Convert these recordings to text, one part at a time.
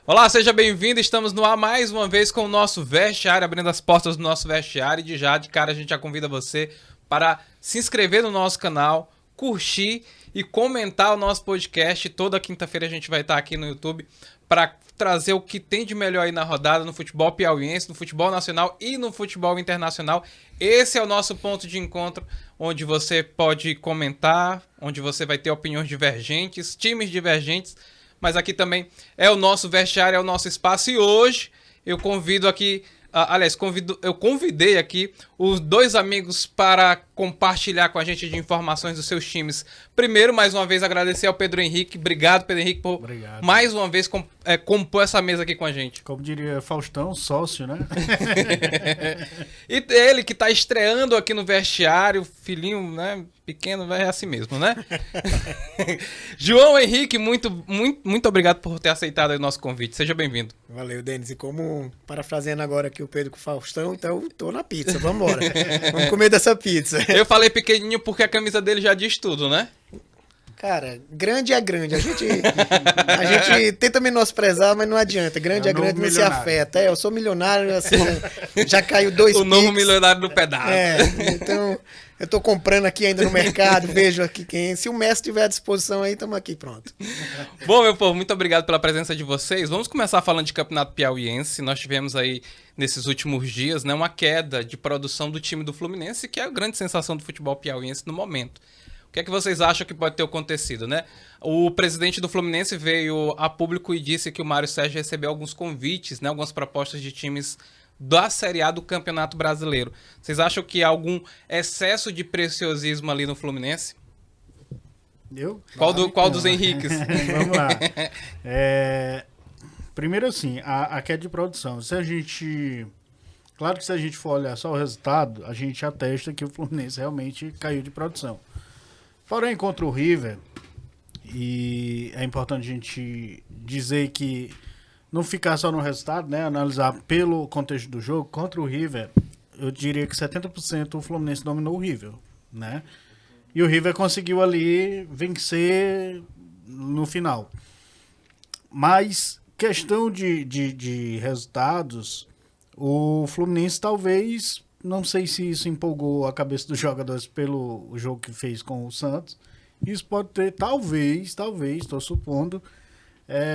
Olá, seja bem-vindo. Estamos no ar mais uma vez com o nosso vestiário, abrindo as portas do nosso vestiário. E de cara, a gente já convida você para se inscrever no nosso canal, curtir e comentar o nosso podcast. Toda quinta-feira a gente vai estar aqui no YouTube para trazer o que tem de melhor aí na rodada no futebol piauiense, no futebol nacional e no futebol internacional. Esse é o nosso ponto de encontro, onde você pode comentar, onde você vai ter opiniões divergentes, times divergentes, mas aqui também é o nosso vestiário, é o nosso espaço. E hoje eu convido aqui, eu convidei aqui os dois amigos para compartilhar com a gente de informações dos seus times. Primeiro, mais uma vez, agradecer ao Pedro Henrique. Obrigado, Pedro Henrique, por mais uma vez compor essa mesa aqui com a gente. Como diria Faustão, sócio, né? E ele que está estreando aqui no vestiário, filhinho, né? Pequeno, é assim mesmo, né? João Henrique, muito obrigado por ter aceitado o nosso convite. Seja bem-vindo. Valeu, Denis. E como, parafraseando agora aqui o Pedro com o Faustão, então tô na pizza, vamos embora. Vamos comer dessa pizza. Eu falei pequenininho porque a camisa dele já diz tudo, né? Cara, grande é grande. A gente tenta menosprezar, mas não adianta. Grande é grande, não se afeta. Eu sou milionário, assim, já caiu 2 O novo milionário do pedaço. Então, eu tô comprando aqui ainda no mercado, vejo aqui quem. Se o mestre tiver à disposição aí, estamos aqui, pronto. Bom, meu povo, muito obrigado pela presença de vocês. Vamos começar falando de Campeonato Piauiense. Nós tivemos aí, nesses últimos dias, né, uma queda de produção do time do Fluminense, que é a grande sensação do futebol piauiense no momento. O que é que vocês acham que pode ter acontecido, né? O presidente do Fluminense veio a público e disse que o Mário Sérgio recebeu alguns convites, né, algumas propostas de times da Série A do Campeonato Brasileiro. Vocês acham que há algum excesso de preciosismo ali no Fluminense? Qual dos Henriques? Vamos lá. Primeiro assim, a queda de produção. Claro que se a gente for olhar só o resultado, a gente atesta que o Fluminense realmente caiu de produção. Porém, contra o River, e é importante a gente dizer que não ficar só no resultado, né? Analisar pelo contexto do jogo. Contra o River, eu diria que 70% o Fluminense dominou o River, né? E o River conseguiu ali vencer no final. Mas, questão de resultados, o Fluminense talvez, não sei se isso empolgou a cabeça dos jogadores pelo jogo que fez com o Santos. Isso pode ter, talvez, estou supondo,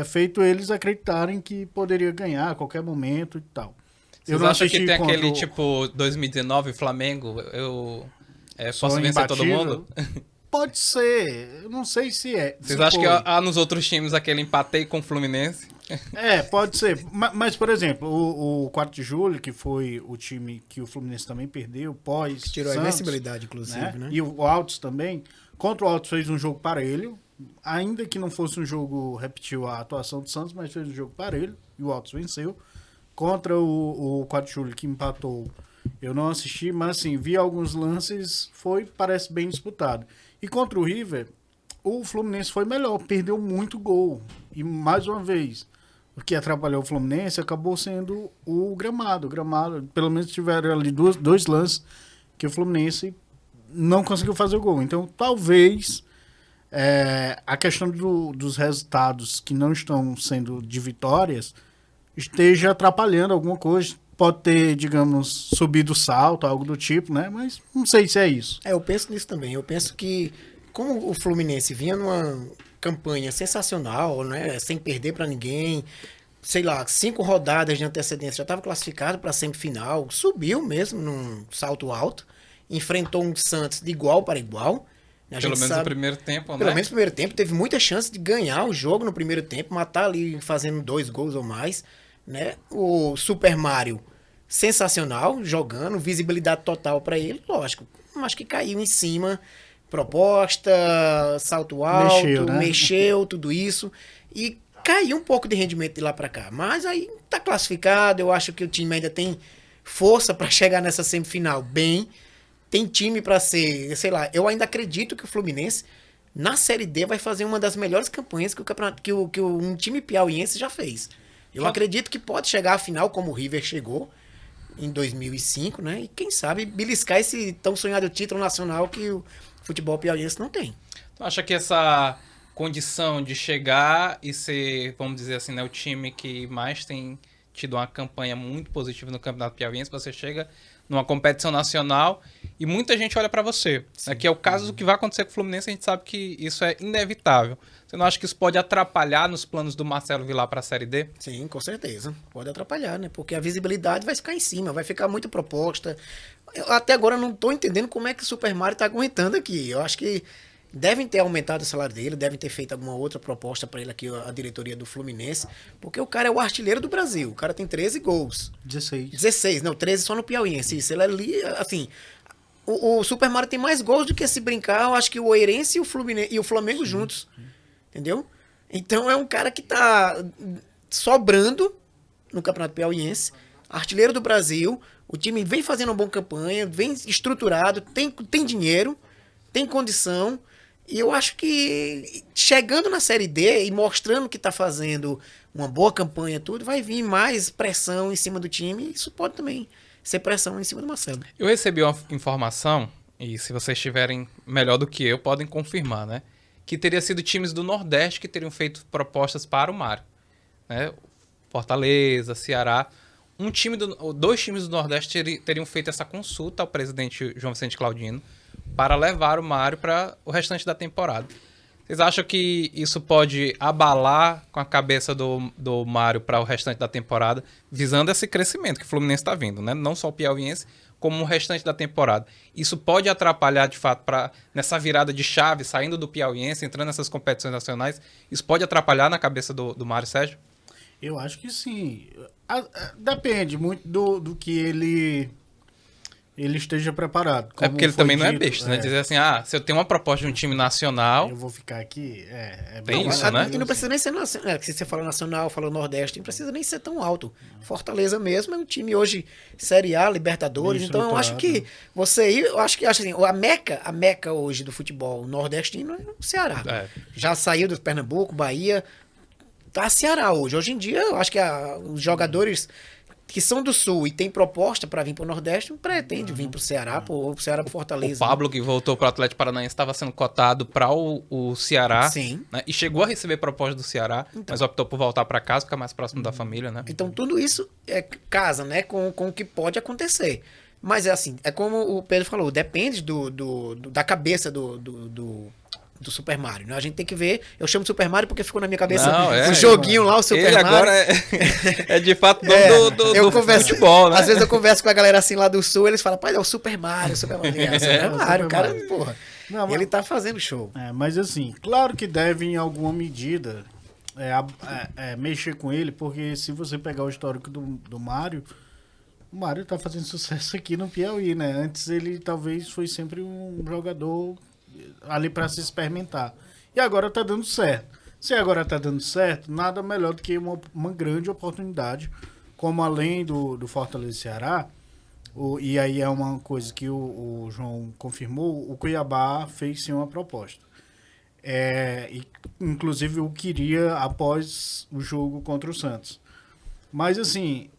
feito eles acreditarem que poderia ganhar a qualquer momento e tal. Vocês acham que tem aquele tipo 2019 Flamengo? Posso vencer todo mundo? Pode ser, eu não sei se é. Vocês acham que há nos outros times aquele empatei com o Fluminense? Pode ser. Mas, por exemplo, o 4 de julho, que foi o time que o Fluminense também perdeu, pós tirou Santos, a invencibilidade, inclusive, né? E o Altos também. Contra o Altos fez um jogo parelho, ainda que não fosse um jogo, repetiu a atuação do Santos, mas fez um jogo parelho, e o Altos venceu. Contra o 4 de julho, que empatou, eu não assisti, mas assim, vi alguns lances, parece bem disputado. E contra o River, o Fluminense foi melhor, perdeu muito gol. E mais uma vez, o que atrapalhou o Fluminense acabou sendo o gramado. O gramado, pelo menos tiveram ali dois lances que o Fluminense não conseguiu fazer o gol. Então, talvez a questão dos resultados que não estão sendo de vitórias esteja atrapalhando alguma coisa. Pode ter, digamos, subido o salto, algo do tipo, né? Mas não sei se é isso. Eu penso nisso também. Eu penso que, como o Fluminense vinha numa campanha sensacional, né? Sem perder para ninguém, sei lá, 5 rodadas de antecedência, já estava classificado para a semifinal, subiu mesmo num salto alto, enfrentou um Santos de igual para igual. Pelo menos no primeiro tempo, né? Pelo menos no primeiro tempo, teve muita chance de ganhar o jogo no primeiro tempo, matar ali fazendo 2 gols ou mais, né? O Super Mario, sensacional, jogando, visibilidade total para ele, lógico, acho que caiu em cima, proposta, salto alto, mexeu, tudo isso, e caiu um pouco de rendimento de lá para cá, mas aí tá classificado, eu acho que o time ainda tem força para chegar nessa semifinal bem, tem time para ser, sei lá, eu ainda acredito que o Fluminense na Série D vai fazer uma das melhores campanhas que um time piauiense já fez. Eu acredito que pode chegar à final como o River chegou em 2005, né? E quem sabe beliscar esse tão sonhado título nacional que o futebol piauiense não tem. Tu acha que essa condição de chegar e ser, vamos dizer assim, né, o time que mais tem tido uma campanha muito positiva no Campeonato Piauiense, você chega numa competição nacional e muita gente olha para você. Né, que é o caso do que vai acontecer com o Fluminense, a gente sabe que isso é inevitável. Você não acha que isso pode atrapalhar nos planos do Marcelo Vilar para a Série D? Sim, com certeza. Pode atrapalhar, né? Porque a visibilidade vai ficar em cima, vai ficar muita proposta. Eu, até agora, não tô entendendo como é que o Super Mario tá aguentando aqui. Eu acho que devem ter aumentado o salário dele, devem ter feito alguma outra proposta para ele aqui, a diretoria do Fluminense, porque o cara é o artilheiro do Brasil. O cara tem 13 gols. 16. 16, não, 13 só no Piauiense. Isso, ele é ali, assim... O Super Mario tem mais gols do que se brincar, eu acho que o Oeirense e o Flamengo juntos. Entendeu? Então é um cara que tá sobrando no Campeonato Piauiense, artilheiro do Brasil, o time vem fazendo uma boa campanha, vem estruturado, tem dinheiro, tem condição, e eu acho que chegando na Série D e mostrando que tá fazendo uma boa campanha, tudo, vai vir mais pressão em cima do time, e isso pode também ser pressão em cima do Marcelo. Eu recebi uma informação, e se vocês estiverem melhor do que eu, podem confirmar, né? Que teria sido times do Nordeste que teriam feito propostas para o Mário. Né? Fortaleza, Ceará. Dois times do Nordeste teriam feito essa consulta ao presidente João Vicente Claudino para levar o Mário para o restante da temporada. Vocês acham que isso pode abalar com a cabeça do Mário para o restante da temporada, visando esse crescimento que o Fluminense está vindo, né? Não só o Piauiense, como o restante da temporada. Isso pode atrapalhar, de fato, nessa virada de chave, saindo do Piauiense, entrando nessas competições nacionais, isso pode atrapalhar na cabeça do Mário Sérgio? Eu acho que sim. Depende muito do que ele esteja preparado. É porque ele também não é dito, besta, né? Dizer assim, se eu tenho uma proposta de um time nacional... Eu vou ficar aqui, Tem bem isso, né? E não precisa nem ser nacional. Se você fala nacional, fala Nordeste, não precisa nem ser tão alto. Fortaleza mesmo é um time hoje Série A, Libertadores. Bem Então eu acho que eu acho que assim, a meca hoje do futebol nordestino é o Ceará. É. Já saiu do Pernambuco, Bahia, tá Ceará hoje. Hoje em dia eu acho que os jogadores que são do Sul e tem proposta para vir para o Nordeste, não pretende vir para o Ceará, pro Fortaleza. O Pablo, que voltou para o Atlético Paranaense, estava sendo cotado para o Ceará. Sim. Né? E chegou a receber proposta do Ceará, mas optou por voltar para casa, ficar mais próximo da família, né? Então tudo isso casa, né, com o que pode acontecer. Mas é assim, é como o Pedro falou, depende da cabeça do Super Mario, né? A gente tem que ver, eu chamo Super Mario porque ficou na minha cabeça o joguinho lá, o Super ele Mario. Agora é de fato do futebol, né? Às vezes eu converso com a galera assim lá do Sul, eles falam, pai, é o Super Mario, Super Mario. É o Super Mario, o cara, porra. Não, ele tá fazendo show. Mas assim, claro que deve em alguma medida mexer com ele, porque se você pegar o histórico do Mário, o Mário tá fazendo sucesso aqui no Piauí, né? Antes ele talvez foi sempre um jogador ali para se experimentar. E agora tá dando certo. Se agora tá dando certo, nada melhor do que uma grande oportunidade, como além do Fortaleza e Ceará, e aí é uma coisa que o João confirmou, o Cuiabá fez sim uma proposta. E, inclusive o queria após o jogo contra o Santos. Mas assim,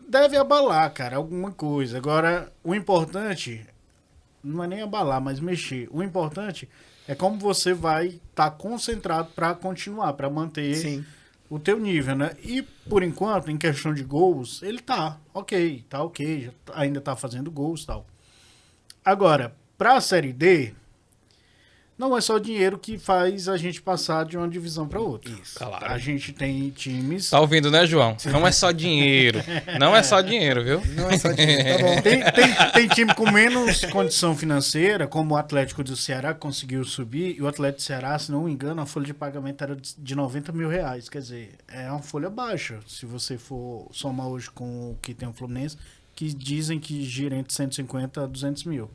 deve abalar, cara, alguma coisa. Agora, o importante não é nem abalar, mas mexer. O importante é como você vai estar concentrado para continuar, para manter o teu nível, né? E, por enquanto, em questão de gols, ele tá ok, ainda tá fazendo gols e tal. Agora, para a Série D, não é só dinheiro que faz a gente passar de uma divisão para outra. Isso. Claro. A gente tem times... Tá ouvindo, né, João? Não é só dinheiro. Não é só dinheiro, viu? Não é só dinheiro, tá bom. Tem time com menos condição financeira, como o Atlético do Ceará, que conseguiu subir, e o Atlético do Ceará, se não me engano, a folha de pagamento era de 90 mil reais. Quer dizer, é uma folha baixa, se você for somar hoje com o que tem o Fluminense, que dizem que gira entre 150 a 200 mil.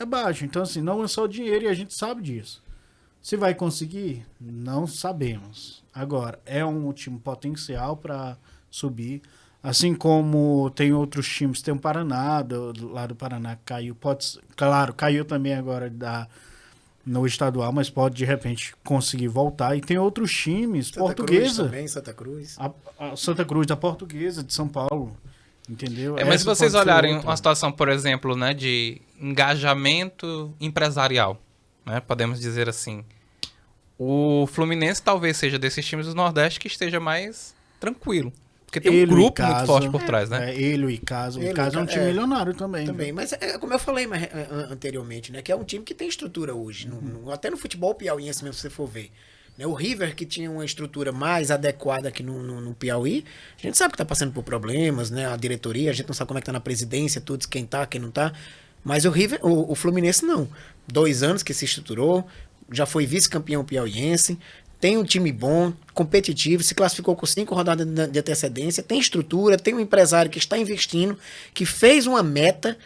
É baixo, então assim, não é só dinheiro e a gente sabe disso. Se vai conseguir, não sabemos. Agora, é um time potencial para subir, assim como tem outros times, tem o Paraná, lá do Paraná que caiu, claro, caiu também agora no estadual, mas pode de repente conseguir voltar. E tem outros times, Portuguesa. Também, Santa Cruz. A Santa Cruz da Portuguesa, de São Paulo. Entendeu? Mas se vocês olharem uma situação, por exemplo, né, de engajamento empresarial, né, podemos dizer assim, o Fluminense talvez seja desses times do Nordeste que esteja mais tranquilo. Porque tem um Ele, o grupo muito Icasa, forte por trás, né? Ele, o Icasa. O Ele, Icasa é um time milionário também. Também, mas como eu falei anteriormente, né? Que é um time que tem estrutura hoje. Até no futebol piauiense mesmo, se você for ver. Né, o River, que tinha uma estrutura mais adequada aqui no Piauí, a gente sabe que tá passando por problemas, né? A diretoria, a gente não sabe como é que tá na presidência, tudo, quem tá, quem não tá. Mas o River, o Fluminense não. 2 anos que se estruturou, já foi vice-campeão piauiense, tem um time bom, competitivo, se classificou com 5 rodadas de antecedência, tem estrutura, tem um empresário que está investindo, que fez uma meta.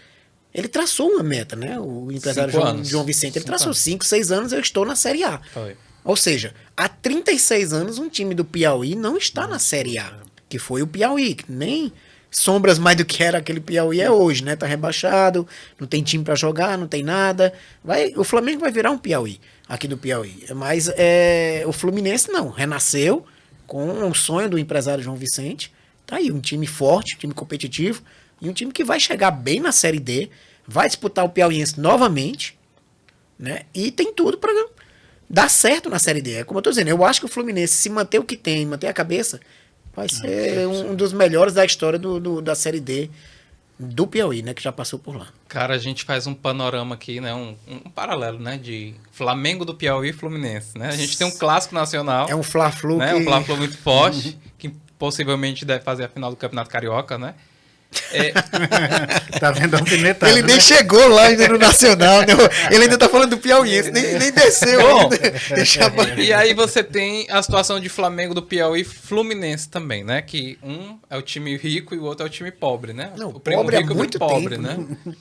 Ele traçou uma meta, né? O empresário João Vicente, ele traçou 5, 6 anos, eu estou na Série A. Foi. Ou seja, há 36 anos um time do Piauí não está na Série A, que foi o Piauí, que nem sombras mais do que era aquele Piauí é hoje, né? Tá rebaixado, não tem time para jogar, não tem nada. O Flamengo vai virar um Piauí, aqui do Piauí. Mas o Fluminense não, renasceu com o sonho do empresário João Vicente. Tá aí, um time forte, um time competitivo e um time que vai chegar bem na Série D, vai disputar o Piauiense novamente, né? E tem tudo para dar certo na Série D. É como eu tô dizendo, eu acho que o Fluminense, se manter o que tem, manter a cabeça, vai ser um dos melhores da história da Série D do Piauí, né? Que já passou por lá. Cara, a gente faz um panorama aqui, né? Um paralelo, né? De Flamengo do Piauí e Fluminense, né? A gente tem um clássico nacional. É um Fla-Flu né? Um Fla-Flu muito forte, que possivelmente deve fazer a final do Campeonato Carioca, né? Tá vendo a alfinetada, Ele nem né? chegou lá ainda no Nacional, né? Ele ainda tá falando do Piauiense, nem desceu ainda. E aí você tem a situação de Flamengo do Piauí e Fluminense também, né? Que um é o time rico e o outro é o time pobre, né? Não, o primo pobre há rico e o muito primo pobre, tempo, né?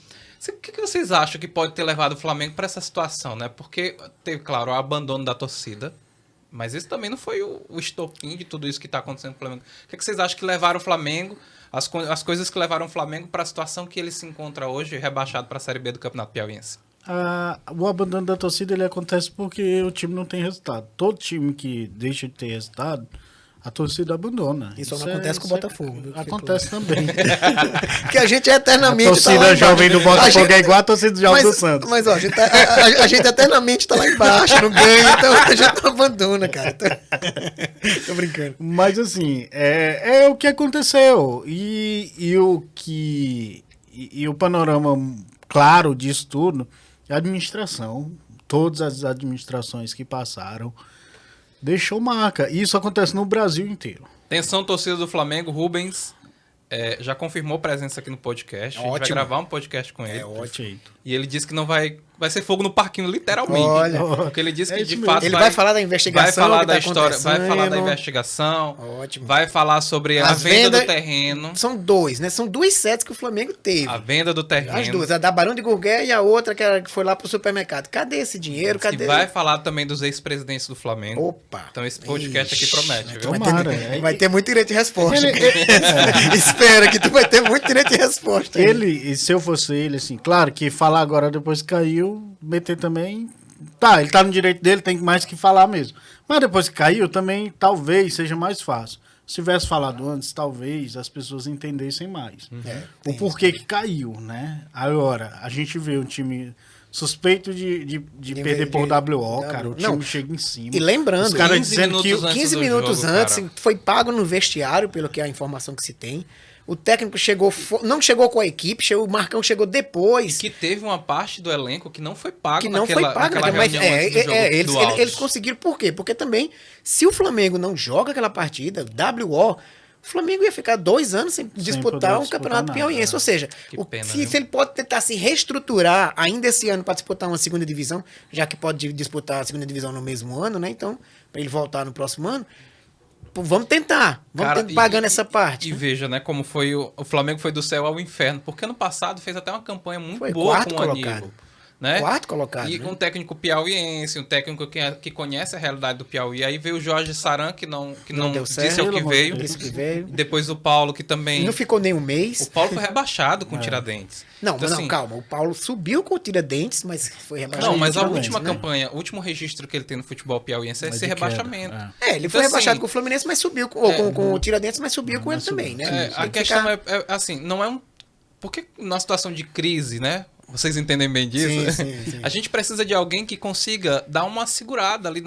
O que vocês acham que pode ter levado o Flamengo para essa situação, né? Porque teve, claro, o abandono da torcida, mas isso também não foi o estopim de tudo isso que está acontecendo no Flamengo. O que vocês acham que levaram o Flamengo, as coisas que levaram o Flamengo para a situação que ele se encontra hoje, rebaixado para a Série B do Campeonato Piauiense? O abandono da torcida ele acontece porque o time não tem resultado. Todo time que deixa de ter resultado, a torcida abandona. Isso não acontece com o Botafogo. Viu? Acontece também. Porque a gente eternamente A torcida jovem do Botafogo é igual a torcida jovem do Santos. Mas ó, a gente eternamente tá lá embaixo, não ganha, então a gente não abandona, cara. Então... Tô brincando. Mas assim, é o que aconteceu. E o panorama claro disso tudo é a administração. Todas as administrações que passaram deixou marca. E isso acontece no Brasil inteiro. Atenção, torcida do Flamengo, Rubens já confirmou presença aqui no podcast. A gente vai gravar um podcast com ele. É ótimo. E ele disse que não vai ser fogo no parquinho, literalmente. Olha. Porque ele disse que de mesmo. fato Ele vai falar da investigação, vai falar que da tá história, vai falar da acontecendo. investigação, Ótimo. vai falar sobre a As venda do vendas- terreno, São 2, né? São 2 sets que o Flamengo teve. a venda do terreno. As duas, a da Barão de Gurgué e a outra que foi lá pro supermercado. Cadê esse dinheiro? E Cadê? vai falar também dos ex-presidentes do Flamengo. Opa! Então esse podcast aqui Ixi, promete, viu? Vai Tomara. vai ter muito direito de resposta. Ele- Espera que tu vai ter muito direito de resposta. E se eu fosse ele, assim, claro que falar agora depois que caiu, meter também. Tá, ele tá no direito dele, tem mais que falar mesmo. Mas depois que caiu, também talvez seja mais fácil. Se tivesse falado antes, talvez as pessoas entendessem mais. O porquê que caiu, né? Agora, a gente vê um time suspeito de perder por WO, cara. O time Não. chega em cima. E lembrando, os caras 15 dizendo que minutos antes 15 do minutos jogo, antes, cara. foi pago no vestiário, pelo que é a informação que se tem. O técnico não chegou com a equipe, o Marcão chegou depois. Que teve uma parte do elenco que não foi pago Que não foi pago, naquela mas reunião antes do jogo do Alves. eles conseguiram por quê? Porque também, se o Flamengo não joga aquela partida, WO, o Flamengo ia ficar 2 anos sem disputar poder um disputar campeonato nada, piauiense. Ou seja, Que pena, se viu? ele pode tentar se reestruturar ainda esse ano para disputar uma segunda divisão, já que pode disputar a segunda divisão no mesmo ano, né? Então, para ele voltar no próximo ano, pô, vamos tentar. Vamos Cara, tentar pagando essa parte. E veja, né, como foi o Flamengo foi do céu ao inferno, porque ano passado fez até uma campanha muito Foi boa quarto com o colocado. Aníbal, né? Quarto colocado, E né? um técnico piauiense, um técnico que conhece a realidade do Piauí. Aí veio o Jorge Saran, que não deu disse certo, o que veio. disse que veio. E depois o Paulo, que também... Não ficou nem um mês. O Paulo foi rebaixado com o Tiradentes. Não, Então, mas assim, calma. O Paulo subiu com o Tiradentes, mas foi rebaixado. Não, mas a Tiradentes, última né? campanha, o último registro que ele tem no futebol piauiense é Mas esse de queda, rebaixamento. Ele Então, foi rebaixado assim, com o Fluminense, mas subiu com o Tiradentes, mas subiu com ele também, né? a Tem que questão ficar- é assim, não é um... Porque na situação de crise, né? Vocês entendem bem disso? Sim. A gente precisa de alguém que consiga dar uma segurada ali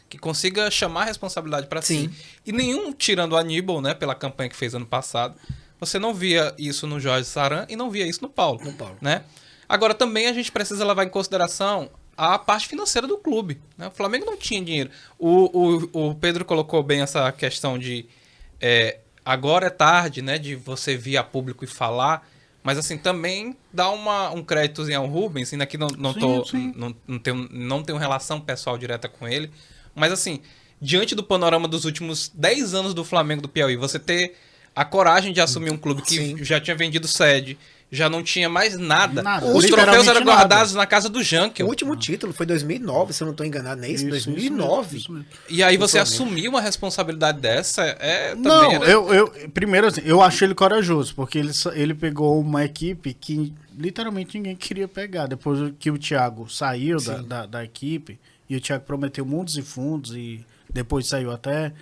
que consiga chamar a responsabilidade para si. E nenhum, tirando o Aníbal, né, pela campanha que fez ano passado, você não via isso no Jorge Saran e não via isso no Paulo. Né? Agora, também a gente precisa levar em consideração a parte financeira do clube. Né? O Flamengo não tinha dinheiro. O Pedro colocou bem essa questão de agora é tarde, né, de você vir a público e falar, mas assim, também dá um créditozinho ao Rubens, ainda que não tenho relação pessoal direta com ele, mas assim, diante do panorama dos últimos 10 anos do Flamengo do Piauí, você ter a coragem de assumir um clube que já tinha vendido sede, já não tinha mais nada. Os troféus eram guardados na casa do Jankel. O último título foi 2009, se eu não estou enganado, não é isso? 2009. Isso mesmo. E aí você assumir uma responsabilidade dessa também... Não, primeiro assim, eu achei ele corajoso, porque ele pegou uma equipe que literalmente ninguém queria pegar. Depois que o Thiago saiu da equipe, e o Thiago prometeu mundos e fundos, e depois saiu até...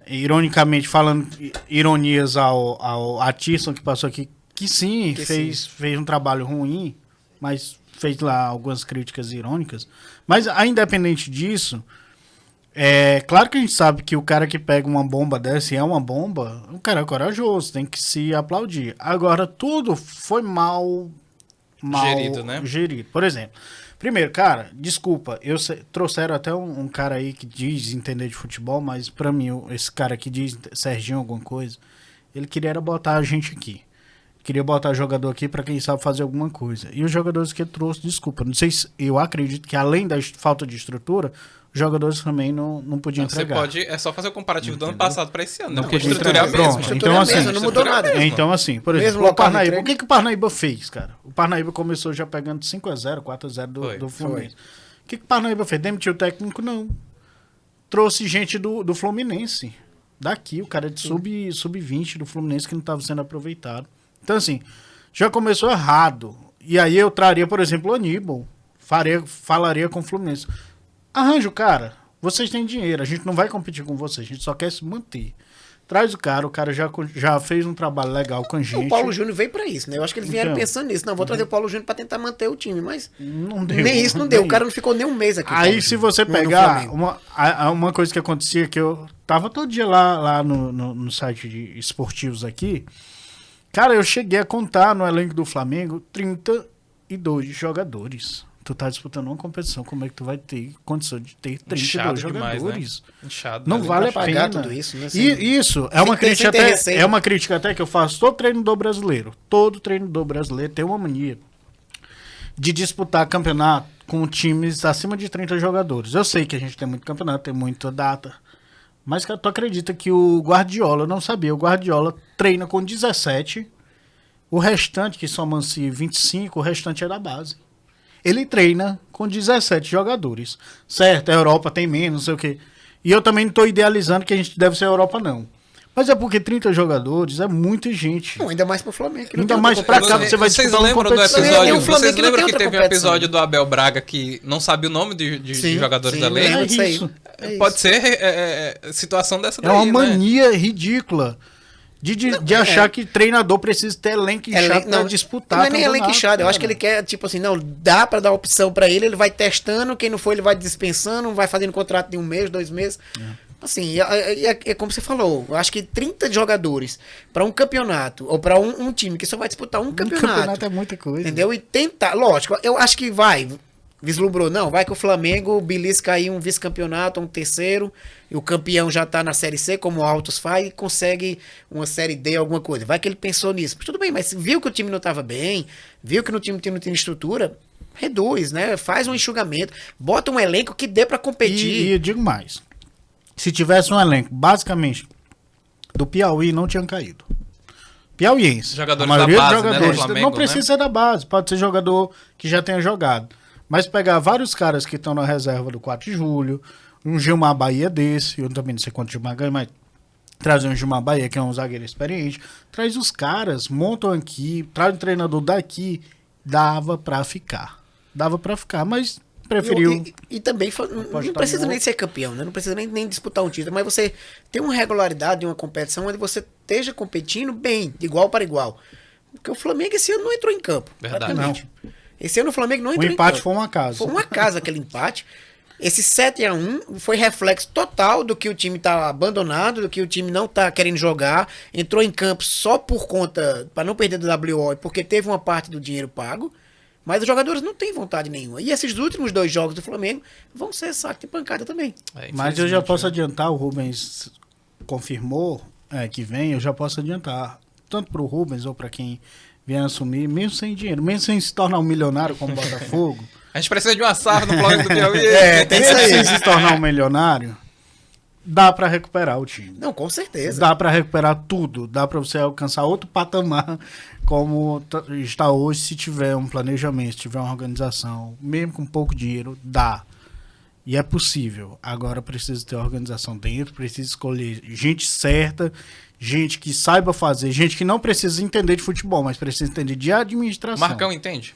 Ironicamente, falando ironias ao Atisson, que passou aqui, que sim, fez um trabalho ruim, mas fez lá algumas críticas irônicas. Mas, independente disso, claro que a gente sabe que o cara que pega uma bomba dessa e é uma bomba, o cara é corajoso, tem que se aplaudir. Agora, tudo foi mal gerido, né? Gerido. Por exemplo, primeiro, cara, desculpa, trouxeram até um cara aí que diz entender de futebol, mas pra mim, esse cara que diz Serginho alguma coisa, ele queria era botar a gente aqui. Queria botar jogador aqui pra quem sabe fazer alguma coisa. E os jogadores que ele trouxe, desculpa, não sei se eu acredito que além da falta de estrutura, os jogadores também não podiam entregar. É só fazer o comparativo do ano passado pra esse ano, né? Porque a estrutura é a mesma. Então, assim, não mudou nada. Então, assim, por exemplo, o Parnaíba, o que o Parnaíba fez, cara? O Parnaíba começou já pegando 5-0, 4-0 do Fluminense. O que o Parnaíba fez? Demitiu o técnico? Não. Trouxe gente do Fluminense. Daqui, o cara de sub-20 do Fluminense que não estava sendo aproveitado. Então, assim, já começou errado. E aí eu traria, por exemplo, o Aníbal. Falaria com o Fluminense. Arranja o cara. Vocês têm dinheiro. A gente não vai competir com vocês. A gente só quer se manter. Traz o cara já fez um trabalho legal com a gente. O Paulo Júnior veio pra isso, né? Eu acho que eles vieram pensando nisso. Não, vou trazer o Paulo Júnior pra tentar manter o time, mas não deu, nem isso não deu. O cara não ficou nem um mês aqui. Aí se você pegar uma coisa que acontecia, que eu tava todo dia lá no site de esportivos aqui, cara, eu cheguei a contar no elenco do Flamengo 32 jogadores. Tu tá disputando uma competição, como é que tu vai ter condição de ter 32 jogadores? Inchado, não vale a pena. Tudo isso, né? E isso é uma crítica até que eu faço todo treinador brasileiro. Todo treinador brasileiro tem uma mania de disputar campeonato com times acima de 30 jogadores. Eu sei que a gente tem muito campeonato, tem muita data. Mas tu acredita que o Guardiola, eu não sabia, o Guardiola treina com 17, o restante, que soma-se 25, o restante é da base. Ele treina com 17 jogadores. Certo, a Europa tem menos, não sei o quê. E eu também não estou idealizando que a gente deve ser a Europa, não. Mas é porque 30 jogadores é muita gente. Não, ainda mais pro Flamengo. Ainda mais pra cá, você vai disputar uma competição. Vocês lembram que teve um episódio do Abel Braga que não sabia o nome de jogadores da lei? Pode ser situação dessa daí, é uma mania ridícula. De achar que treinador precisa ter elenco inchado pra disputar. Não é nem elenco inchado. Eu acho que ele quer, tipo assim, não, dá pra dar opção pra ele vai testando, quem não for ele vai dispensando, vai fazendo contrato de 1 mês, 2 meses. Assim, é como você falou, eu acho que 30 jogadores pra um campeonato, ou pra um time que só vai disputar um campeonato. Campeonato é muita coisa. Entendeu? E tentar, lógico, eu acho que vislumbrou, não, vai que o Flamengo belisca aí um vice-campeonato, um terceiro, e o campeão já tá na Série C, como o Altos faz, e consegue uma Série D, alguma coisa. Vai que ele pensou nisso. Mas tudo bem, mas viu que o time não tava bem, viu que no time não tinha estrutura, reduz, né? Faz um enxugamento, bota um elenco que dê pra competir. E eu digo mais, se tivesse um elenco, basicamente, do Piauí, não tinha caído. Piauiense. Jogadores a maioria da base, dos jogadores, né, Flamengo, não precisa ser da base, pode ser jogador que já tenha jogado. Mas pegar vários caras que estão na reserva do 4 de julho, um Gilmar Bahia desse, eu também não sei quanto Gilmar ganha, mas trazer um Gilmar Bahia, que é um zagueiro experiente, traz os caras, montam aqui, traz um treinador daqui, dava pra ficar, mas preferiu... E também, não precisa nem ser campeão, né? Não precisa nem disputar um título, mas você tem uma regularidade de uma competição onde você esteja competindo bem, de igual para igual. Porque o Flamengo esse ano não entrou em campo. Verdade. praticamente. Esse ano o Flamengo não O entrou em empate campo. foi um acaso. Foi um acaso aquele empate. Esse 7-1 foi reflexo total do que o time tá abandonado, do que o time não tá querendo jogar. Entrou em campo só por conta, para não perder do WO, porque teve uma parte do dinheiro pago. Mas os jogadores não têm vontade nenhuma. E esses últimos 2 jogos do Flamengo vão ser saco de pancada também. Mas eu já posso adiantar, o Rubens confirmou que vem, eu já posso adiantar. Tanto pro Rubens ou para quem vier assumir, mesmo sem dinheiro, mesmo sem se tornar um milionário como o Botafogo. A gente precisa de uma SAF no Flamengo do Piauí. Tem isso mesmo aí. sem se tornar um milionário, dá para recuperar o time. Não, com certeza. Dá para recuperar tudo, dá para você alcançar outro patamar como está hoje, se tiver um planejamento, se tiver uma organização, mesmo com pouco dinheiro, dá. E é possível. Agora precisa ter organização dentro, precisa escolher gente certa, gente que saiba fazer, gente que não precisa entender de futebol, mas precisa entender de administração. Marcão entende?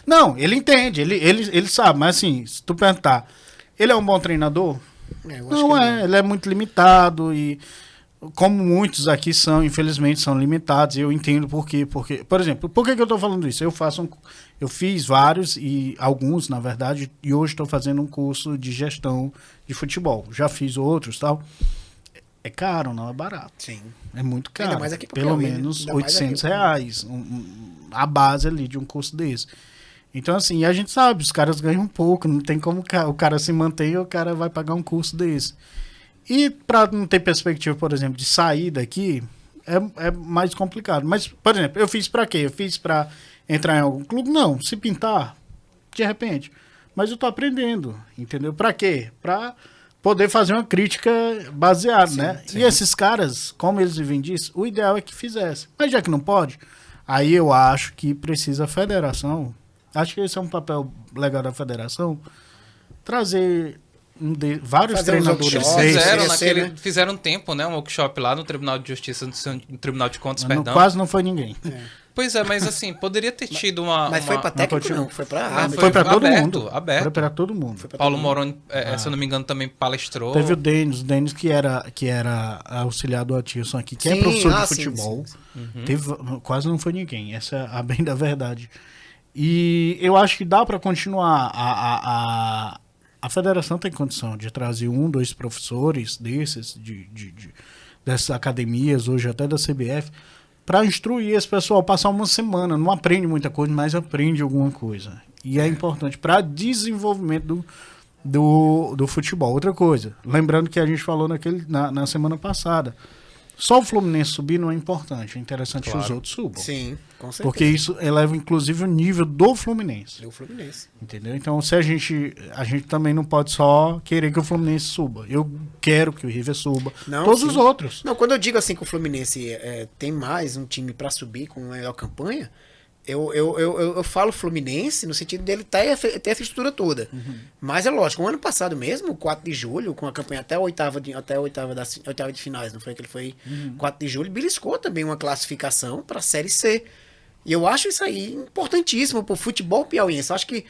Não, ele entende, ele sabe, mas assim, se tu perguntar, ele é um bom treinador? Eu acho Não que é, ele é muito limitado e como muitos aqui são, infelizmente, são limitados, e eu entendo por quê. Porque, por exemplo, por que eu estou falando isso? Eu fiz vários, e alguns, na verdade, e hoje estou fazendo um curso de gestão de futebol. Já fiz outros e tal. É caro, não é barato. Sim. É muito caro. Ainda mais aqui pro Pelo Piauí, né? menos Ainda mais aqui R$800 pro reais, a base ali de um curso desse. Então, assim, a gente sabe, os caras ganham um pouco, não tem como o cara se manter e o cara vai pagar um curso desse. E para não ter perspectiva, por exemplo, de sair daqui, é mais complicado. Mas, por exemplo, eu fiz para quê? Eu fiz para entrar em algum clube? Não, se pintar, de repente. Mas eu tô aprendendo, entendeu? Para quê? Para poder fazer uma crítica baseada, né? Sim. E esses caras, como eles vivem disso, o ideal é que fizesse. Mas já que não pode, aí eu acho que precisa a federação, acho que esse é um papel legal da federação, trazer vários Fazer uns treinadores workshops, desses. Fizeram, né? Fizeram um tempo, né? Um workshop lá no Tribunal de Justiça, no Tribunal de Contas, perdão. Quase não foi ninguém. Pois é, mas assim, poderia ter tido uma... Mas foi pra técnico, continua. não. Foi pra Não, árbitro. Foi para todo aberto, mundo. aberto. Foi para todo mundo. Paulo Moroni, se eu não me engano, também palestrou. Teve o Denis que era auxiliar do Atilson aqui, que é Sim, professor de sim, futebol. sim. Quase não foi ninguém, essa é a bem da verdade. E eu acho que dá para continuar. A federação tem condição de trazer 1, 2 professores desses, dessas academias, hoje até da CBF, para instruir esse pessoal, passar uma semana. Não aprende muita coisa, mas aprende alguma coisa. E é importante para desenvolvimento do futebol. Outra coisa, lembrando que a gente falou na semana passada, só o Fluminense subir não é importante, é interessante que os outros subam. Sim, com certeza. Porque isso eleva, inclusive, o nível do Fluminense. Deu o Fluminense. Entendeu? Então, se a gente também não pode só querer que o Fluminense suba. Eu quero que o River suba. Não, Todos sim. os outros. Não, quando eu digo assim que o Fluminense tem mais um time pra subir com melhor campanha, eu falo Fluminense no sentido dele ter essa estrutura toda. Mas é lógico, o ano passado mesmo, 4 de julho, com a campanha até a oitava de finais, não foi que ele foi 4 de julho, beliscou também uma classificação para a Série C. E eu acho isso aí importantíssimo pro futebol piauiense. Eu acho que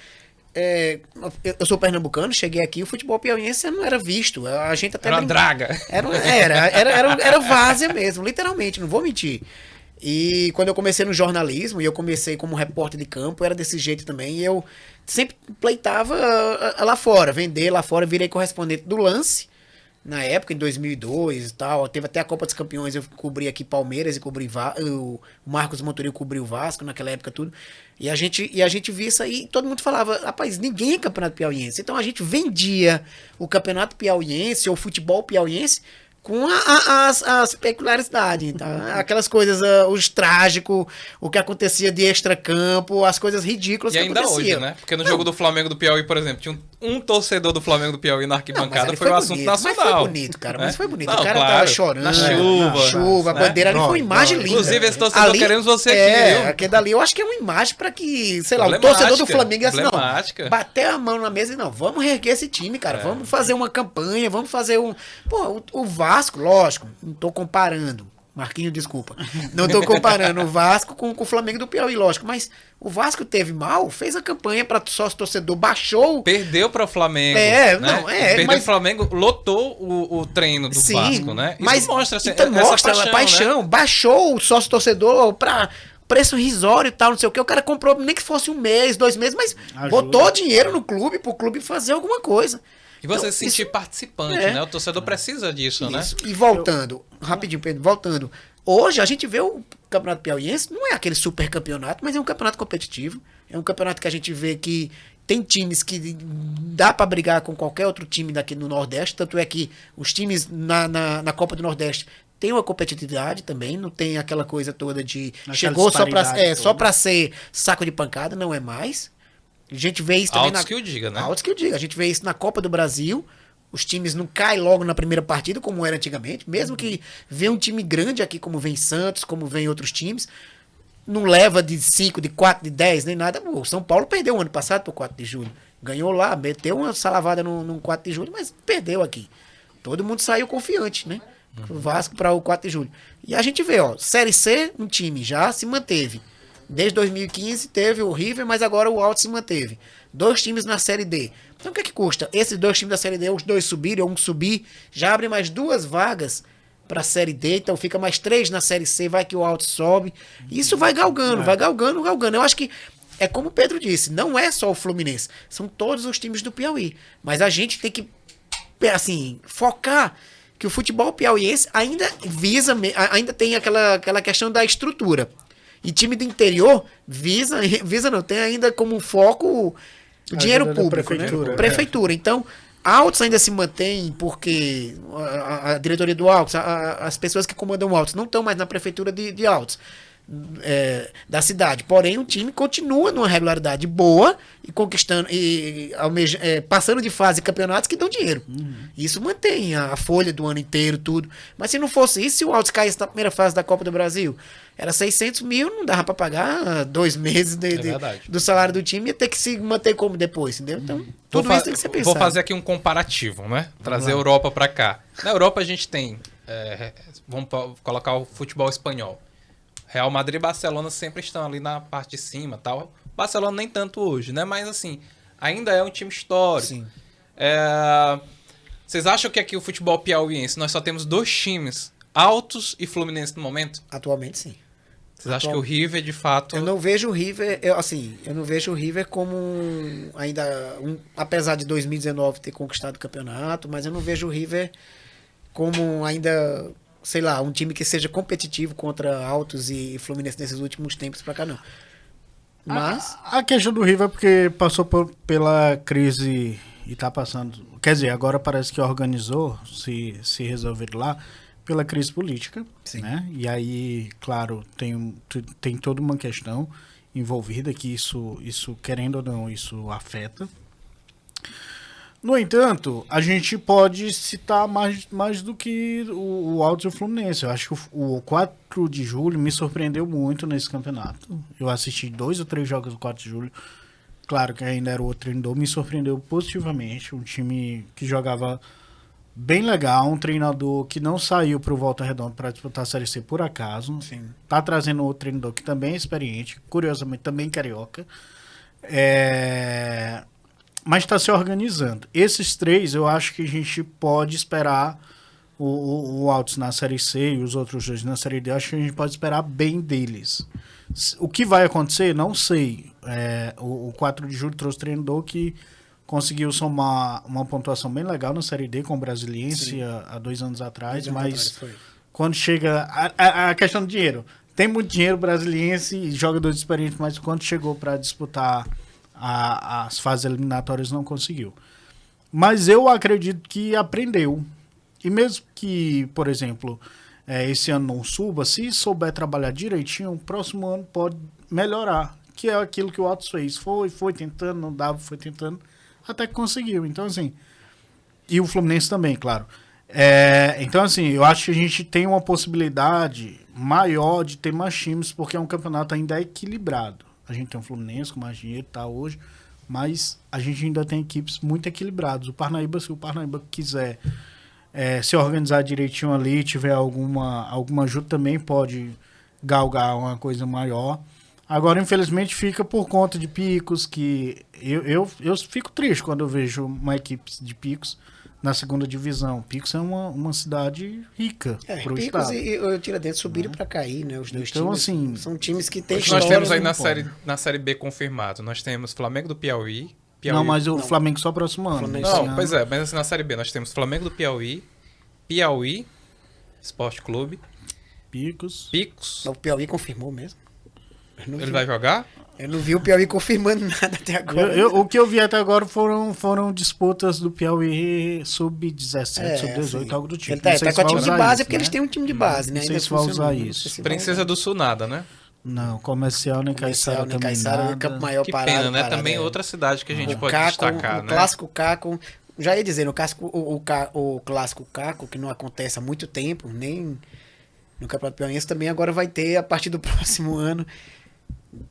eu sou pernambucano, cheguei aqui, o futebol piauiense não era visto. A gente até Era uma draga. Era várzea mesmo, literalmente, não vou mentir. E quando eu comecei no jornalismo, e eu comecei como repórter de campo, era desse jeito também, e eu sempre pleitava lá fora, vender lá fora, virei correspondente do Lance, na época, em 2002 e tal, teve até a Copa dos Campeões, eu cobri aqui Palmeiras e cobri o Marcos Montoril cobriu o Vasco naquela época, tudo, e a gente via isso aí, e todo mundo falava, rapaz, ninguém é campeonato piauiense, então a gente vendia o campeonato piauiense, ou o futebol piauiense, com as peculiaridades, então, aquelas coisas, os trágicos, o que acontecia de extracampo, as coisas ridículas E que ainda aconteciam. hoje, né? Porque no jogo do Flamengo do Piauí, por exemplo, tinha um torcedor do Flamengo do Piauí na arquibancada, mas foi um ele assunto bonito, nacional. Mas foi bonito, cara, mas foi bonito. Não, O cara claro, tava chorando. na chuva. A bandeira ali foi uma imagem linda. Inclusive, esse torcedor queremos você aqui, viu? Aquele dali eu acho que é uma imagem pra que, sei lá, o Emblemática, torcedor do Flamengo assim, emblemática. não, bater a mão na mesa e não, vamos reerguer esse time, cara, vamos fazer uma campanha, vamos fazer um... Pô, o Vasco, lógico, não tô comparando, Marquinho, desculpa. Não tô comparando o Vasco com o Flamengo do Piauí, lógico. Mas o Vasco teve mal, fez a campanha para sócio torcedor, baixou. Perdeu para o Flamengo. Perdeu mas... o Flamengo, lotou o treino do Vasco, né? Mas isso mostra, então mostra essa a paixão. Né? Baixou o sócio torcedor para preço risório e tal, não sei o que. O cara comprou nem que fosse 1 mês, 2 meses, mas botou dinheiro no clube pro clube fazer alguma coisa. E você se sentir participante, né? O torcedor precisa disso, né? E voltando, rapidinho, Pedro, voltando. Hoje a gente vê o Campeonato Piauiense, não é aquele super campeonato, mas é um campeonato competitivo. É um campeonato que a gente vê que tem times que dá pra brigar com qualquer outro time daqui no Nordeste. Tanto é que os times na Copa do Nordeste tem uma competitividade também, não tem aquela coisa toda de chegou só pra ser saco de pancada, não é mais. A gente vê isso também Altos que o diga, né? Altos que o diga. A gente vê isso na Copa do Brasil. Os times não caem logo na primeira partida, como era antigamente. Mesmo que vê um time grande aqui, como vem Santos, como vem outros times, não leva de 5, de 4, de 10, nem nada. O São Paulo perdeu o ano passado pro 4 de julho. Ganhou lá, meteu uma salavada no 4 de julho, mas perdeu aqui. Todo mundo saiu confiante, né? O Vasco para o 4 de julho. E a gente vê, ó, Série C, um time já se manteve. Desde 2015 teve o River, mas agora o Alto se manteve. 2 times na Série D. Então o que é que custa? Esses 2 times da Série D, os 2 subirem ou um subir, já abre mais 2 vagas para a Série D, então fica mais 3 na Série C, vai que o Alto sobe. Isso vai galgando, vai galgando. Eu acho que é como o Pedro disse, não é só o Fluminense, são todos os times do Piauí. Mas a gente tem que, assim, focar que o futebol piauiense ainda ainda tem aquela questão da estrutura. E time do interior visa não, tem ainda como foco o dinheiro público, prefeitura, né? Prefeitura. Então, Altos ainda se mantém porque a diretoria do Altos, as pessoas que comandam o Altos não estão mais na prefeitura de Altos, da cidade. Porém, o time continua numa regularidade boa e conquistando passando de fase campeonatos que dão dinheiro. Isso mantém a folha do ano inteiro, tudo. Mas se não fosse isso, se o Altos caísse na primeira fase da Copa do Brasil, era 600 mil, não dava pra pagar 2 meses do salário do time, ia ter que se manter como depois, entendeu? Então, tudo isso tem que ser pensado. Vou fazer aqui um comparativo, né? Trazer a Europa pra cá. Na Europa a gente tem, vamos colocar o futebol espanhol. Real Madrid e Barcelona sempre estão ali na parte de cima, tal. Barcelona nem tanto hoje, né? Mas assim, ainda é um time histórico. Sim. Vocês acham que aqui o futebol piauiense nós só temos 2 times, Altos e Fluminense no momento? Atualmente, sim. Vocês acham que o River, de fato... Eu não vejo o River, eu não vejo o River como apesar de 2019 ter conquistado o campeonato, mas eu não vejo o River como ainda, sei lá, um time que seja competitivo contra Altos e Fluminense nesses últimos tempos pra cá, não. Mas... A questão do River é porque passou pela crise e tá passando... Quer dizer, agora parece que organizou, se resolver lá... pela crise política, né? E aí, claro, tem toda uma questão envolvida que isso, querendo ou não, isso afeta. No entanto, a gente pode citar mais do que o Altos e o Fluminense. Eu acho que o 4 de julho me surpreendeu muito nesse campeonato. Eu assisti 2 ou 3 jogos do 4 de julho. Claro que ainda era o treinador, me surpreendeu positivamente. Um time que jogava bem legal, um treinador que não saiu para o Volta Redonda para disputar a Série C por acaso. Sim. Tá trazendo outro treinador que também é experiente, curiosamente também carioca. Mas está se organizando. Esses 3, eu acho que a gente pode esperar o Altos na Série C e os outros 2 na Série D. Eu acho que a gente pode esperar bem deles. O que vai acontecer, não sei. O 4 de julho trouxe treinador que conseguiu somar uma pontuação bem legal na Série D com o Brasiliense há 2 anos atrás, mas quando chega a questão do dinheiro, tem muito dinheiro Brasiliense e jogadores experientes, mas quando chegou para disputar as fases eliminatórias não conseguiu. Mas eu acredito que aprendeu. E mesmo que, por exemplo, esse ano não suba, se souber trabalhar direitinho, o próximo ano pode melhorar, que é aquilo que o Altos fez. Foi tentando, não dava, foi tentando, até que conseguiu. Então, assim, e o Fluminense também, claro. Então, assim, eu acho que a gente tem uma possibilidade maior de ter mais times, porque é um campeonato ainda equilibrado. A gente tem um Fluminense com mais dinheiro, tá, hoje, mas a gente ainda tem equipes muito equilibradas. O Parnaíba, se o Parnaíba quiser se organizar direitinho ali, tiver alguma ajuda, também pode galgar uma coisa maior. Agora, infelizmente, fica por conta de Picos, que eu fico triste quando eu vejo uma equipe de Picos na segunda divisão. Picos é uma cidade rica pro Picos estado. e o Tiradentes subiram para cair, né? Os dois Então, times assim, são times que têm O que nós história. temos aí não na série B confirmado. Nós temos Flamengo do Piauí. Não, mas o Flamengo só próximo ano. Flamengo esse Não, ano. pois é, mas assim, na série B nós temos Flamengo do Piauí, Piauí Esporte Clube, Picos. Picos. O Piauí confirmou mesmo. Ele vai jogar? Eu não vi o Piauí confirmando nada até agora. O que eu vi até agora foram disputas do Piauí sub-17, sub-18, assim, algo do tipo. Ele tá Não sei com se a vai time de usar base, isso, porque né? eles têm um time de base, né? Não sei Ainda se vai funciona, usar não sei isso. se vai Princesa usar. do Sul nada, né? Não, Comercial nem Caiçara Comercial, nem também Caiçara, nada. Campo Maior Que parado. pena, né? parado, Também é. outra cidade que a gente O pode Caco, destacar, o né? clássico Caco, já ia dizer, o clássico Caco, que não acontece há muito tempo, nem no Campeonato Piauiense, também agora vai ter a partir do próximo ano.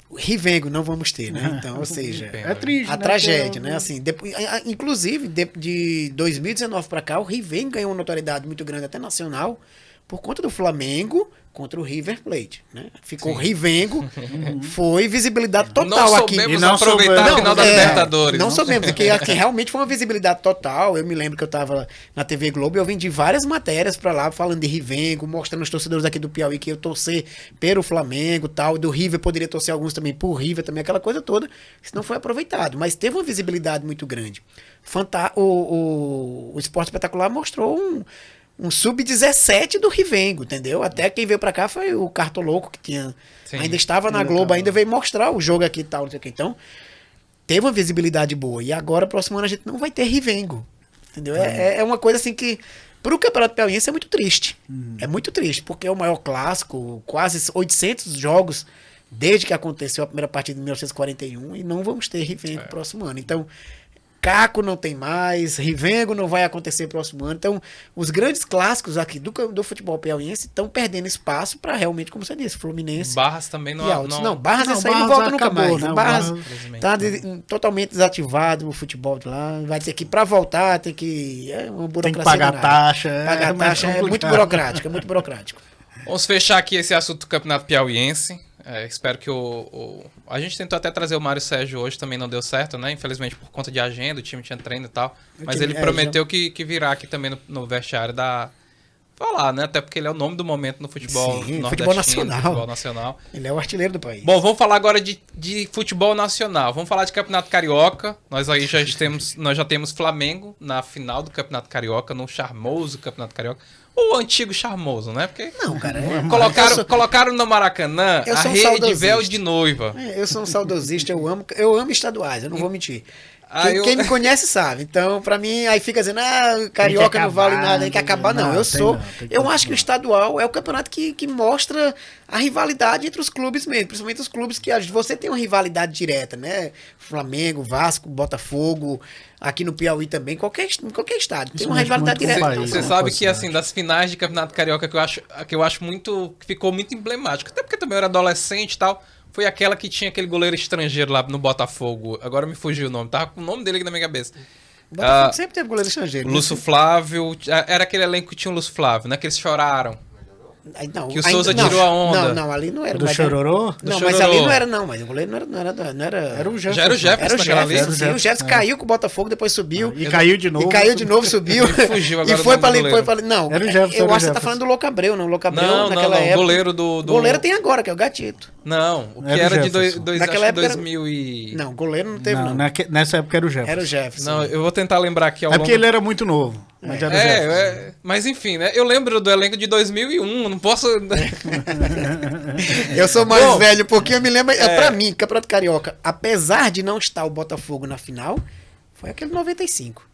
O Rivengo não vamos ter, né? Então, ou seja, É triste, a né? tragédia, Porque né? Assim, inclusive, de 2019 para cá, o Rivengo ganhou uma notoriedade muito grande, até nacional, por conta do Flamengo contra o River Plate, né? Ficou Rivengo, foi visibilidade total Não aqui. soubemos E não aproveitar soubemos- a final da Libertadores. Não soubemos, porque aqui realmente foi uma visibilidade total. Eu me lembro que eu tava na TV Globo e eu vendi várias matérias pra lá, falando de Rivengo, mostrando os torcedores aqui do Piauí que eu torcer pelo Flamengo e tal, do River poderia torcer alguns também por River, também aquela coisa toda. Isso não foi aproveitado, mas teve uma visibilidade muito grande. O Esporte Espetacular mostrou um sub-17 do Rivengo, entendeu? Até quem veio pra cá foi o Cartoloco, que tinha, Sim. ainda estava na Globo, ainda veio mostrar o jogo aqui e tal, não sei o que. Então, teve uma visibilidade boa. E agora, próximo ano, a gente não vai ter Rivengo. Entendeu? É uma coisa assim que, pro Campeonato Piauiense, é muito triste. É muito triste, porque é o maior clássico, quase 800 jogos desde que aconteceu a primeira partida em 1941, e não vamos ter Rivengo próximo ano. Então, Caco não tem mais, Rivengo não vai acontecer próximo ano. Então, os grandes clássicos aqui do futebol piauiense estão perdendo espaço para realmente, como você disse, Fluminense Barras também e Altos. Não, Barras, Não, isso aí não Barras volta nunca acabou, mais. né? O Barras Barras, tá totalmente desativado o futebol de lá. Vai ter que, para voltar, tem que... É uma burocracia Tem que pagar danada. taxa. Pagar mais taxa é muito complicado. burocrático, é muito burocrático. Vamos fechar aqui esse assunto do Campeonato Piauiense. Espero que a gente tentou até trazer o Mário Sérgio hoje, também não deu certo, né? Infelizmente por conta de agenda, o time tinha treino e tal. Mas time- ele prometeu que virá aqui também no vestiário falar, né? Até porque ele é o nome do momento no futebol Sim, nordestino, futebol nacional. futebol nacional. Ele é o artilheiro do país. Bom, vamos falar agora de futebol nacional. Vamos falar de Campeonato Carioca. Nós aí nós já temos Flamengo na final do Campeonato Carioca, no charmoso Campeonato Carioca. O antigo charmoso, né? Porque Não, cara. colocaram no Maracanã Eu a sou um rede saudosista. véu de noiva. Eu sou um saudosista, eu amo estaduais, eu não vou mentir. Quem me conhece sabe. Então, pra mim, aí fica dizendo, carioca não vale acabar, nada, tem que acabar. Não, não, tem não, tem que eu acho continuar. que o estadual é o campeonato que mostra a rivalidade entre os clubes mesmo, principalmente os clubes que você tem uma rivalidade direta, né? Flamengo, Vasco, Botafogo, aqui no Piauí também, em qualquer estado. Tem uma Principalmente rivalidade muito com o direta. país, Você né? sabe Com a que, assim, cidade. das finais de Campeonato Carioca que eu acho muito. Que ficou muito emblemático. Até porque também eu era adolescente e tal. Foi aquela que tinha aquele goleiro estrangeiro lá no Botafogo. Agora me fugiu o nome. Tava com o nome dele aqui na minha cabeça. O Botafogo sempre teve goleiro estrangeiro. né? Lúcio Flávio. Era aquele elenco que tinha o Lúcio Flávio, né? Que eles choraram. Aí, não, Que o Souza tirou a onda. Não, ali não era. Do mas- Chororô? Não, Do mas Chororô. ali não era, não. Mas o goleiro não era. Era o Jefferson. Já era o Jefferson Era o naquela ali? Jefferson, sim. Jefferson, O Jefferson é. caiu com o Botafogo, depois subiu. E caiu de novo. E caiu de novo, subiu. Ele fugiu agora E do foi nome pra do ali, goleiro. foi pra ali. Não, Era o Jefferson, eu era o acho que você tá Jefferson. falando do Locabreu, não. Locabreu, Não, naquela não. época. Goleiro do. O goleiro tem agora, que é o Gatito. Não, o que Era o era de Jefferson. acho Naquela que época era- 2000 e. Não, goleiro não teve, não. Nessa época era o Jefferson. Era o Jefferson. Não, eu vou tentar lembrar aqui ao É porque longo. ele era muito novo. Mas era o Jefferson. Mas enfim, né? Eu lembro do elenco de 2001, não posso. Eu sou mais Bom, velho, porque eu me lembro. Pra mim, Campeonato Carioca, apesar de não estar o Botafogo na final, foi aquele 95.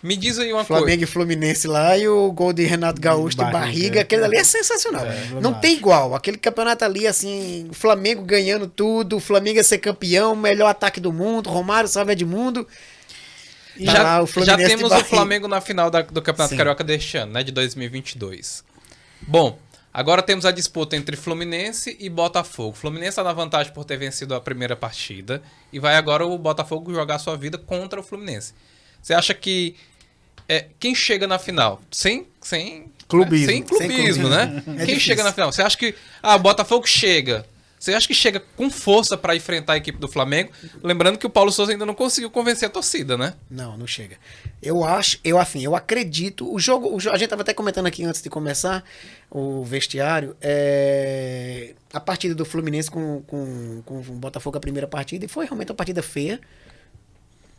Me diz aí uma Flamengo e Fluminense lá e o gol de Renato Gaúcho de barriga, aquele ali é sensacional. Não tem igual. Aquele campeonato ali, assim, o Flamengo ganhando tudo, o Flamengo ia ser campeão, melhor ataque do mundo, Romário salva Edmundo. E coisa. lá, o Já Fluminense de temos o barriga. Flamengo na final do Campeonato Sim. Carioca deste ano, né? De 2022. Bom, agora temos a disputa entre Fluminense e Botafogo. Fluminense está na vantagem por ter vencido a primeira partida. E vai agora o Botafogo jogar sua vida contra o Fluminense. Você acha que quem chega na final? Sem Clubismo. Sem clubismo, né? Quem difícil. chega na final? Você acha que o Botafogo chega? Você acha que chega com força pra enfrentar a equipe do Flamengo? Lembrando que o Paulo Souza ainda não conseguiu convencer a torcida, né? Não chega. Eu acredito. O jogo, a gente tava até comentando aqui antes de começar o vestiário, a partida do Fluminense com o Botafogo, a primeira partida, e foi realmente uma partida feia.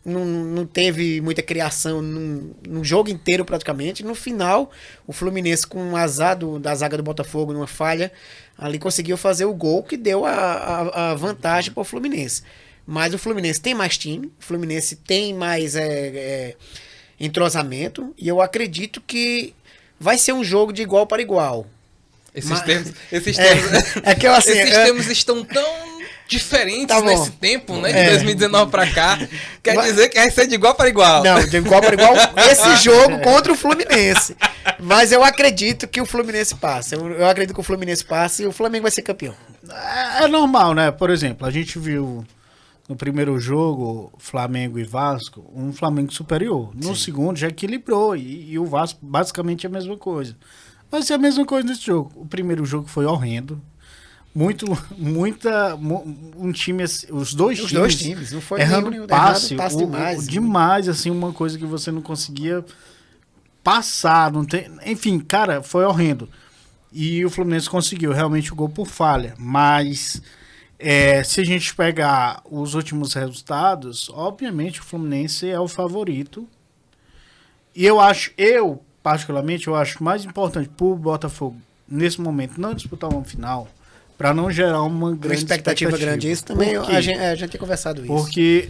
Não teve muita criação no jogo inteiro, praticamente. No final, o Fluminense, com um azar da zaga do Botafogo, numa falha, ali conseguiu fazer o gol que deu a vantagem para o Fluminense. Mas o Fluminense tem mais time, o Fluminense tem mais entrosamento, e eu acredito que vai ser um jogo de igual para igual. Esses termos que eu, assim, esses termos estão tão diferentes Tá bom. nesse tempo, né? De 2019 pra cá. Quer dizer que vai ser de igual para igual. Não, de igual para igual esse jogo contra o Fluminense. Mas eu acredito que o Fluminense passa. Eu acredito que o Fluminense passa e o Flamengo vai ser campeão. É normal, né? Por exemplo, a gente viu no primeiro jogo Flamengo e Vasco, um Flamengo superior. No segundo já equilibrou e o Vasco basicamente é a mesma coisa. Vai ser a mesma coisa nesse jogo. O primeiro jogo foi horrendo. Um time, os dois times não foi errando nenhum passe, errado, demais. demais, assim, uma coisa que você não conseguia passar, não tem, enfim, cara, foi horrendo. E o Fluminense conseguiu realmente o gol por falha, mas se a gente pegar os últimos resultados, obviamente o Fluminense é o favorito. E particularmente, eu acho mais importante pro Botafogo nesse momento não disputar uma final, para não gerar uma grande expectativa grande. Isso também a gente tinha conversado isso. Porque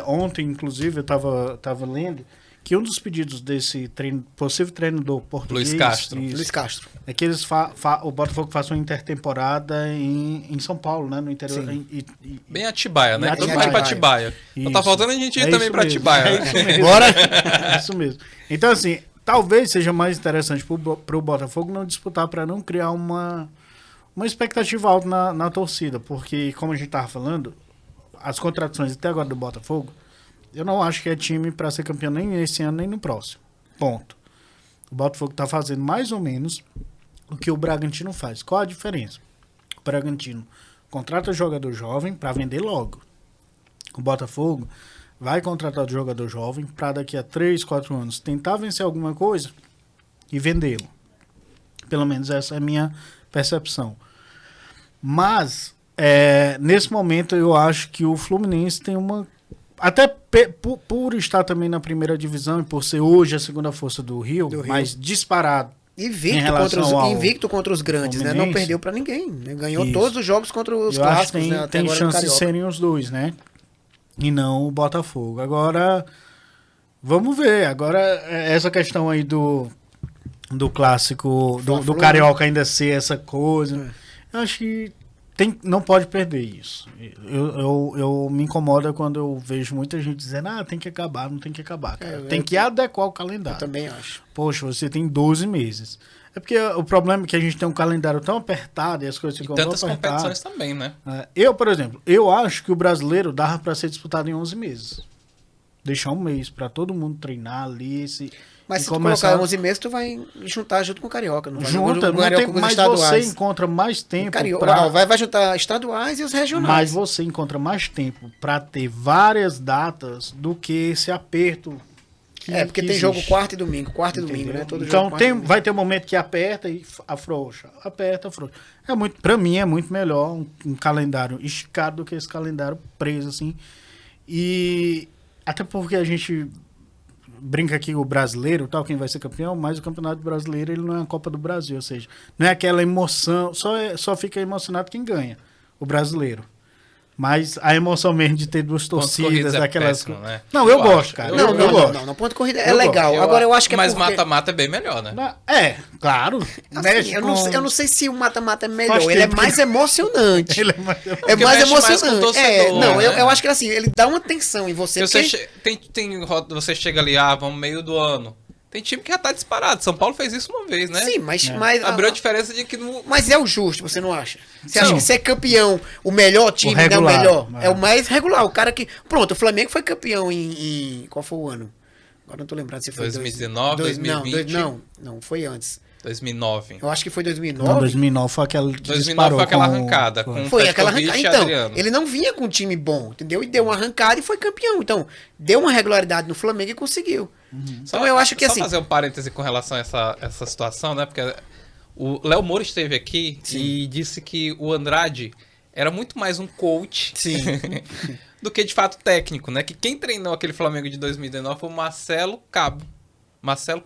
ontem, inclusive, eu tava lendo que um dos pedidos desse possível treinador português... Luiz Castro. É que o Botafogo faça uma intertemporada em São Paulo, né? No interior. Bem Atibaia, né? Em Todo mundo vai pra Atibaia. Só tá faltando a gente ir também pra Atibaia. É isso mesmo. Bora! Isso mesmo. Então, assim, talvez seja mais interessante pro Botafogo não disputar para não criar uma expectativa alta na torcida, porque, como a gente estava falando, as contratações até agora do Botafogo, eu não acho que é time para ser campeão nem nesse ano, nem no próximo. Ponto. O Botafogo está fazendo mais ou menos o que o Bragantino faz. Qual a diferença? O Bragantino contrata jogador jovem para vender logo. O Botafogo vai contratar o jogador jovem para daqui a 3, 4 anos tentar vencer alguma coisa e vendê-lo. Pelo menos essa é a minha percepção. Mas, nesse momento, eu acho que o Fluminense tem uma... Até por estar também na primeira divisão e por ser hoje a segunda força do Rio. Mais disparado. Invicto contra os grandes, né? Não perdeu pra ninguém. Né? Ganhou todos os jogos contra os clássicos. Tem chance de serem os dois, né? E não o Botafogo. Agora, vamos ver. Agora, essa questão aí do clássico, do Carioca ainda ser essa coisa. Eu acho que não pode perder isso. Eu me incomoda quando eu vejo muita gente dizendo tem que acabar, não tem que acabar. Cara. Tem que adequar o calendário. Eu também acho. Poxa, você tem 12 meses. É porque o problema é que a gente tem um calendário tão apertado e as coisas ficam tão apertadas. Tantas competições também, né? Por exemplo, eu acho que o brasileiro dava para ser disputado em 11 meses. Deixar um mês para todo mundo treinar ali. Mas se tu colocar 11 meses, tu vai juntar junto com o Carioca. Não mas você encontra mais tempo. Vai juntar estaduais e os regionais. Mas você encontra mais tempo para ter várias datas do que esse aperto. Porque tem jogo quarta e domingo, né? Todo então jogo vai ter um momento que aperta e afrouxa. Aperta, afrouxa. Para mim é muito melhor um calendário esticado do que esse calendário preso, assim. E até porque a gente brinca aqui o brasileiro, quem vai ser campeão, mas o Campeonato Brasileiro ele não é a Copa do Brasil, ou seja, não é aquela emoção, só fica emocionado quem ganha, o brasileiro. Mas a emoção mesmo de ter duas torcidas, daquelas... péssimo, né? Não, eu gosto, cara. Eu gosto. Não, ponto de corrida é legal. Agora eu acho que mas mata-mata é bem melhor, né? Claro. Assim, eu não sei se o mata-mata é melhor. Ele é mais emocionante. É mais emocionante. Eu acho que assim, ele dá uma tensão em você. Você chega ali, vamos meio do ano. Tem time que já tá disparado. São Paulo fez isso uma vez, né? Sim, mas abriu a diferença de que não... Mas é o justo, você não acha? Você acha que ser campeão, o melhor time, não é o melhor? É o mais regular. O cara que... Pronto, o Flamengo foi campeão em... Qual foi o ano? Agora não tô lembrado se foi 2019, 2020? Não, foi antes. 2009. Eu acho que foi 2009. Não, 2009 foi aquela que 2009 disparou foi aquela com o- arrancada. com- Com Foi aquela Petkovic arrancada. e Então, Adriano. ele não vinha com um time bom, entendeu? E deu uma arrancada e foi campeão. Então, deu uma regularidade no Flamengo e conseguiu. Então, eu acho que Só assim... fazer um parêntese com relação a essa situação, né? Porque o Léo Moura esteve aqui e disse que o Andrade era muito mais um coach Sim. do que de fato técnico, né? Que quem treinou aquele Flamengo de 2019 foi o Marcelo Cabo. Marcelo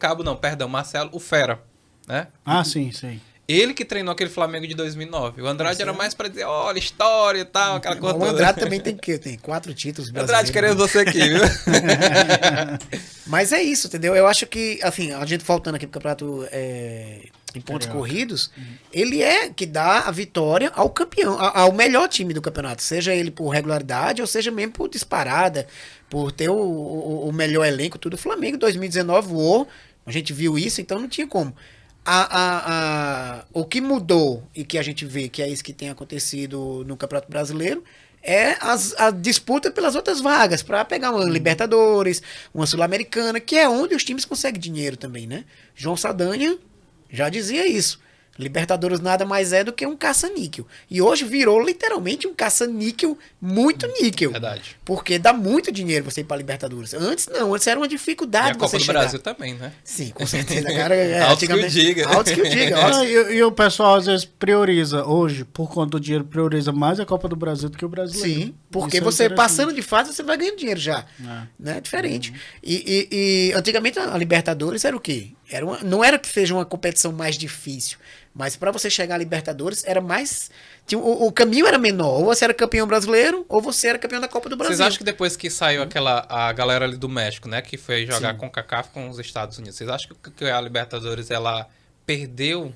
o Fera, né? Ah, sim, sim. Ele que treinou aquele Flamengo de 2009. O Andrade era mais pra dizer, olha, história e tal, aquela coisa O toda. Andrade também tem que tem 4 títulos Andrade, brasileiros. querendo você aqui, viu? Mas é isso, entendeu? Eu acho que, assim, a gente voltando aqui pro campeonato em pontos corridos, ele é que dá a vitória ao campeão, ao melhor time do campeonato, seja ele por regularidade ou seja mesmo por disparada, por ter o melhor elenco, tudo. O Flamengo 2019 voou, a gente viu isso, então não tinha como. O que mudou e que a gente vê que é isso que tem acontecido no Campeonato Brasileiro é a disputa pelas outras vagas, para pegar uma Libertadores, uma Sul-Americana, que é onde os times conseguem dinheiro também, né? João Saldanha já dizia isso. Libertadores nada mais é do que um caça-níquel. E hoje virou literalmente um caça-níquel, muito níquel. Verdade. Porque dá muito dinheiro você ir para Libertadores. Antes não, antes era uma E dificuldade a Copa você do chegar. Brasil também, né? Sim, com certeza. Cara, Altos que o antigamente- diga. Altos que o diga. Ah, e o pessoal às vezes prioriza, hoje, por conta do dinheiro, prioriza mais a Copa do Brasil do que o brasileiro. Sim, porque Isso é você interessante. passando de fase, você vai ganhando dinheiro já. É. Né? Diferente. E antigamente a Libertadores era o quê? Não era que seja uma competição mais difícil, mas para você chegar à Libertadores era mais. O caminho era menor. Ou você era campeão brasileiro, ou você era campeão da Copa do Brasil. Vocês acham que depois que saiu a galera ali do México, né, que foi jogar com o CONCACAF com os Estados Unidos, vocês acham que a Libertadores ela perdeu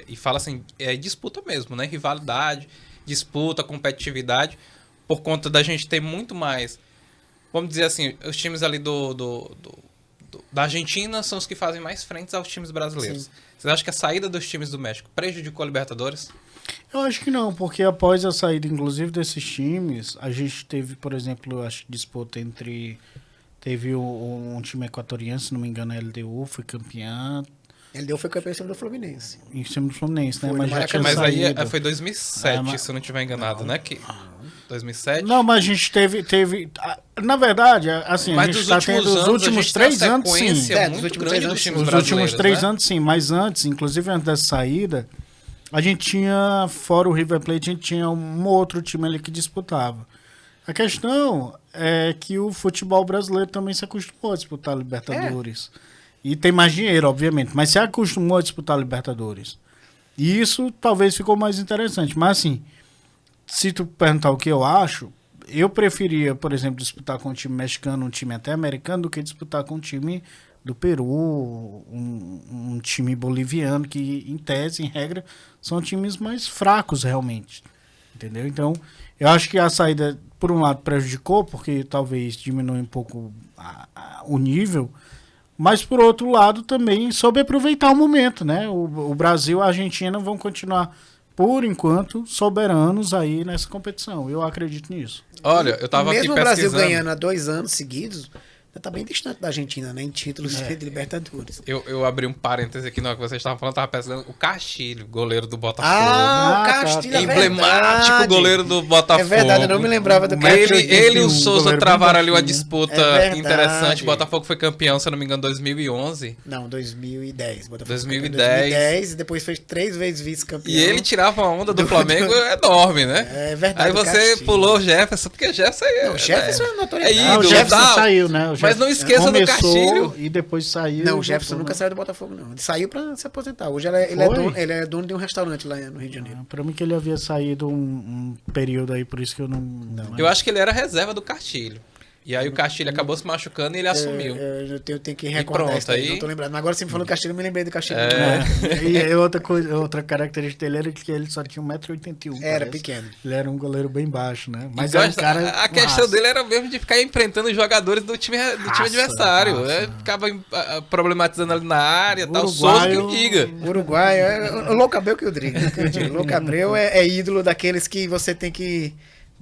e fala assim, disputa mesmo, né, rivalidade, disputa, competitividade, por conta da gente ter muito mais, vamos dizer assim, os times ali da Argentina são os que fazem mais frentes aos times brasileiros. Sim. Vocês acham que a saída dos times do México prejudicou a Libertadores? Eu acho que não, porque após a saída, inclusive, desses times, a gente teve, por exemplo, acho disputa entre... Teve um time equatoriano, se não me engano, a LDU, foi campeã Ele deu foi campeão em cima do Fluminense. em cima do Fluminense, né? Foi Mas no já Maracanã. tinha Mas aí saído. foi 2007, mas- se eu não estiver enganado, né? 2007? Não, mas a gente teve... Na verdade, assim, Mas a gente dos tá últimos tendo os anos, a últimos gente tem uma 3 anos, sim. sequência É, dos muito últimos grande 3 dos anos, times Os brasileiros, últimos 3 né? anos, sim. Mas antes, inclusive antes dessa saída, a gente tinha, fora o River Plate, a gente tinha um outro time ali que disputava. A questão é que o futebol brasileiro também se acostumou a disputar Libertadores. E tem mais dinheiro, obviamente, mas se acostumou a disputar Libertadores. E isso talvez ficou mais interessante. Mas assim, se tu perguntar o que eu acho, eu preferia, por exemplo, disputar com um time mexicano, um time até americano, do que disputar com um time do Peru, um time boliviano, que em tese, em regra, são times mais fracos realmente. Entendeu? Então, eu acho que a saída, por um lado, prejudicou, porque talvez diminui um pouco o nível, mas por outro lado também soube aproveitar o momento, né? O Brasil e a Argentina vão continuar, por enquanto, soberanos aí nessa competição. Eu acredito nisso. Olha, eu tava Mesmo aqui o Brasil pesquisando. ganhando há 2 anos seguidos, já tá bem distante da Argentina, né? Em títulos de Libertadores. Eu abri um parêntese aqui na hora que vocês estavam falando, tava pensando o Castilho, goleiro do Botafogo. Ah, Ah, o Castilho, é Emblemático verdade. goleiro do Botafogo. É verdade, eu não me lembrava do Castilho. Ele e o 1,81, Souza goleiro travaram bem ali uma baixinho. disputa É verdade. interessante. O Botafogo foi campeão, se eu não me engano, em 2011. Não, 2010. Botafogo 2010. 2010 e depois foi 3 vezes vice-campeão. E ele tirava a onda do Flamengo enorme, né? É verdade, Aí o você Castilho. pulou o Jefferson, porque Jefferson Não, o Jefferson é notoriedade. é Ah, o ídolo, Jefferson tal. saiu, né? O Mas Jefferson não esqueça do começou Castilho. E depois saiu. Não, e o Jefferson voltou, nunca né? saiu do Botafogo, não. Ele saiu pra se aposentar. Hoje ele é dono de um restaurante lá no Rio de Janeiro. Pra mim que ele havia saído um período aí, por isso que eu não... Eu acho que ele era reserva do Castilho. E aí o Castilho acabou se machucando e ele assumiu. Eu tenho que recordar pronto, isso aí. aí- Não tô lembrando. Mas agora você me falou Castilho, eu me lembrei do Castilho. E outra coisa, outra característica dele era que ele só tinha 1,81 m. Era pequeno. Ele era um goleiro bem baixo, né? Mas Então, era um cara. a questão dele era mesmo de ficar enfrentando os jogadores do time adversário. raça. né? Ficava problematizando ali na área, tal. Uruguaio- Souza que o diga. Uruguai, o Louco Abreu que eu digo. O Louco Abreu é ídolo daqueles que você tem que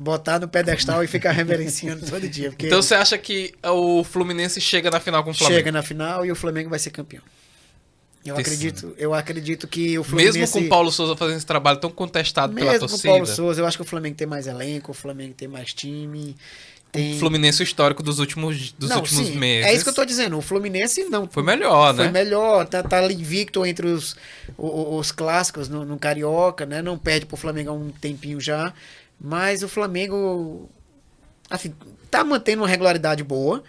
botar no pedestal e ficar reverenciando todo dia. Porque Então você acha que o Fluminense chega na final com o Flamengo? chega na final e o Flamengo vai ser campeão. Eu acredito que o Mesmo Fluminense... com o Paulo Souza fazendo esse trabalho tão contestado pela Mesmo com o torcida, Paulo Souza, eu acho que o Flamengo tem mais elenco, o Flamengo tem mais time. Tem... o Fluminense histórico dos últimos sim, meses. É isso que eu tô dizendo. O Fluminense não. Foi melhor, né? Foi melhor. Tá ali invicto entre os clássicos no Carioca, né? Não perde pro Flamengo há um tempinho já. Mas o Flamengo, assim, tá mantendo uma regularidade boa.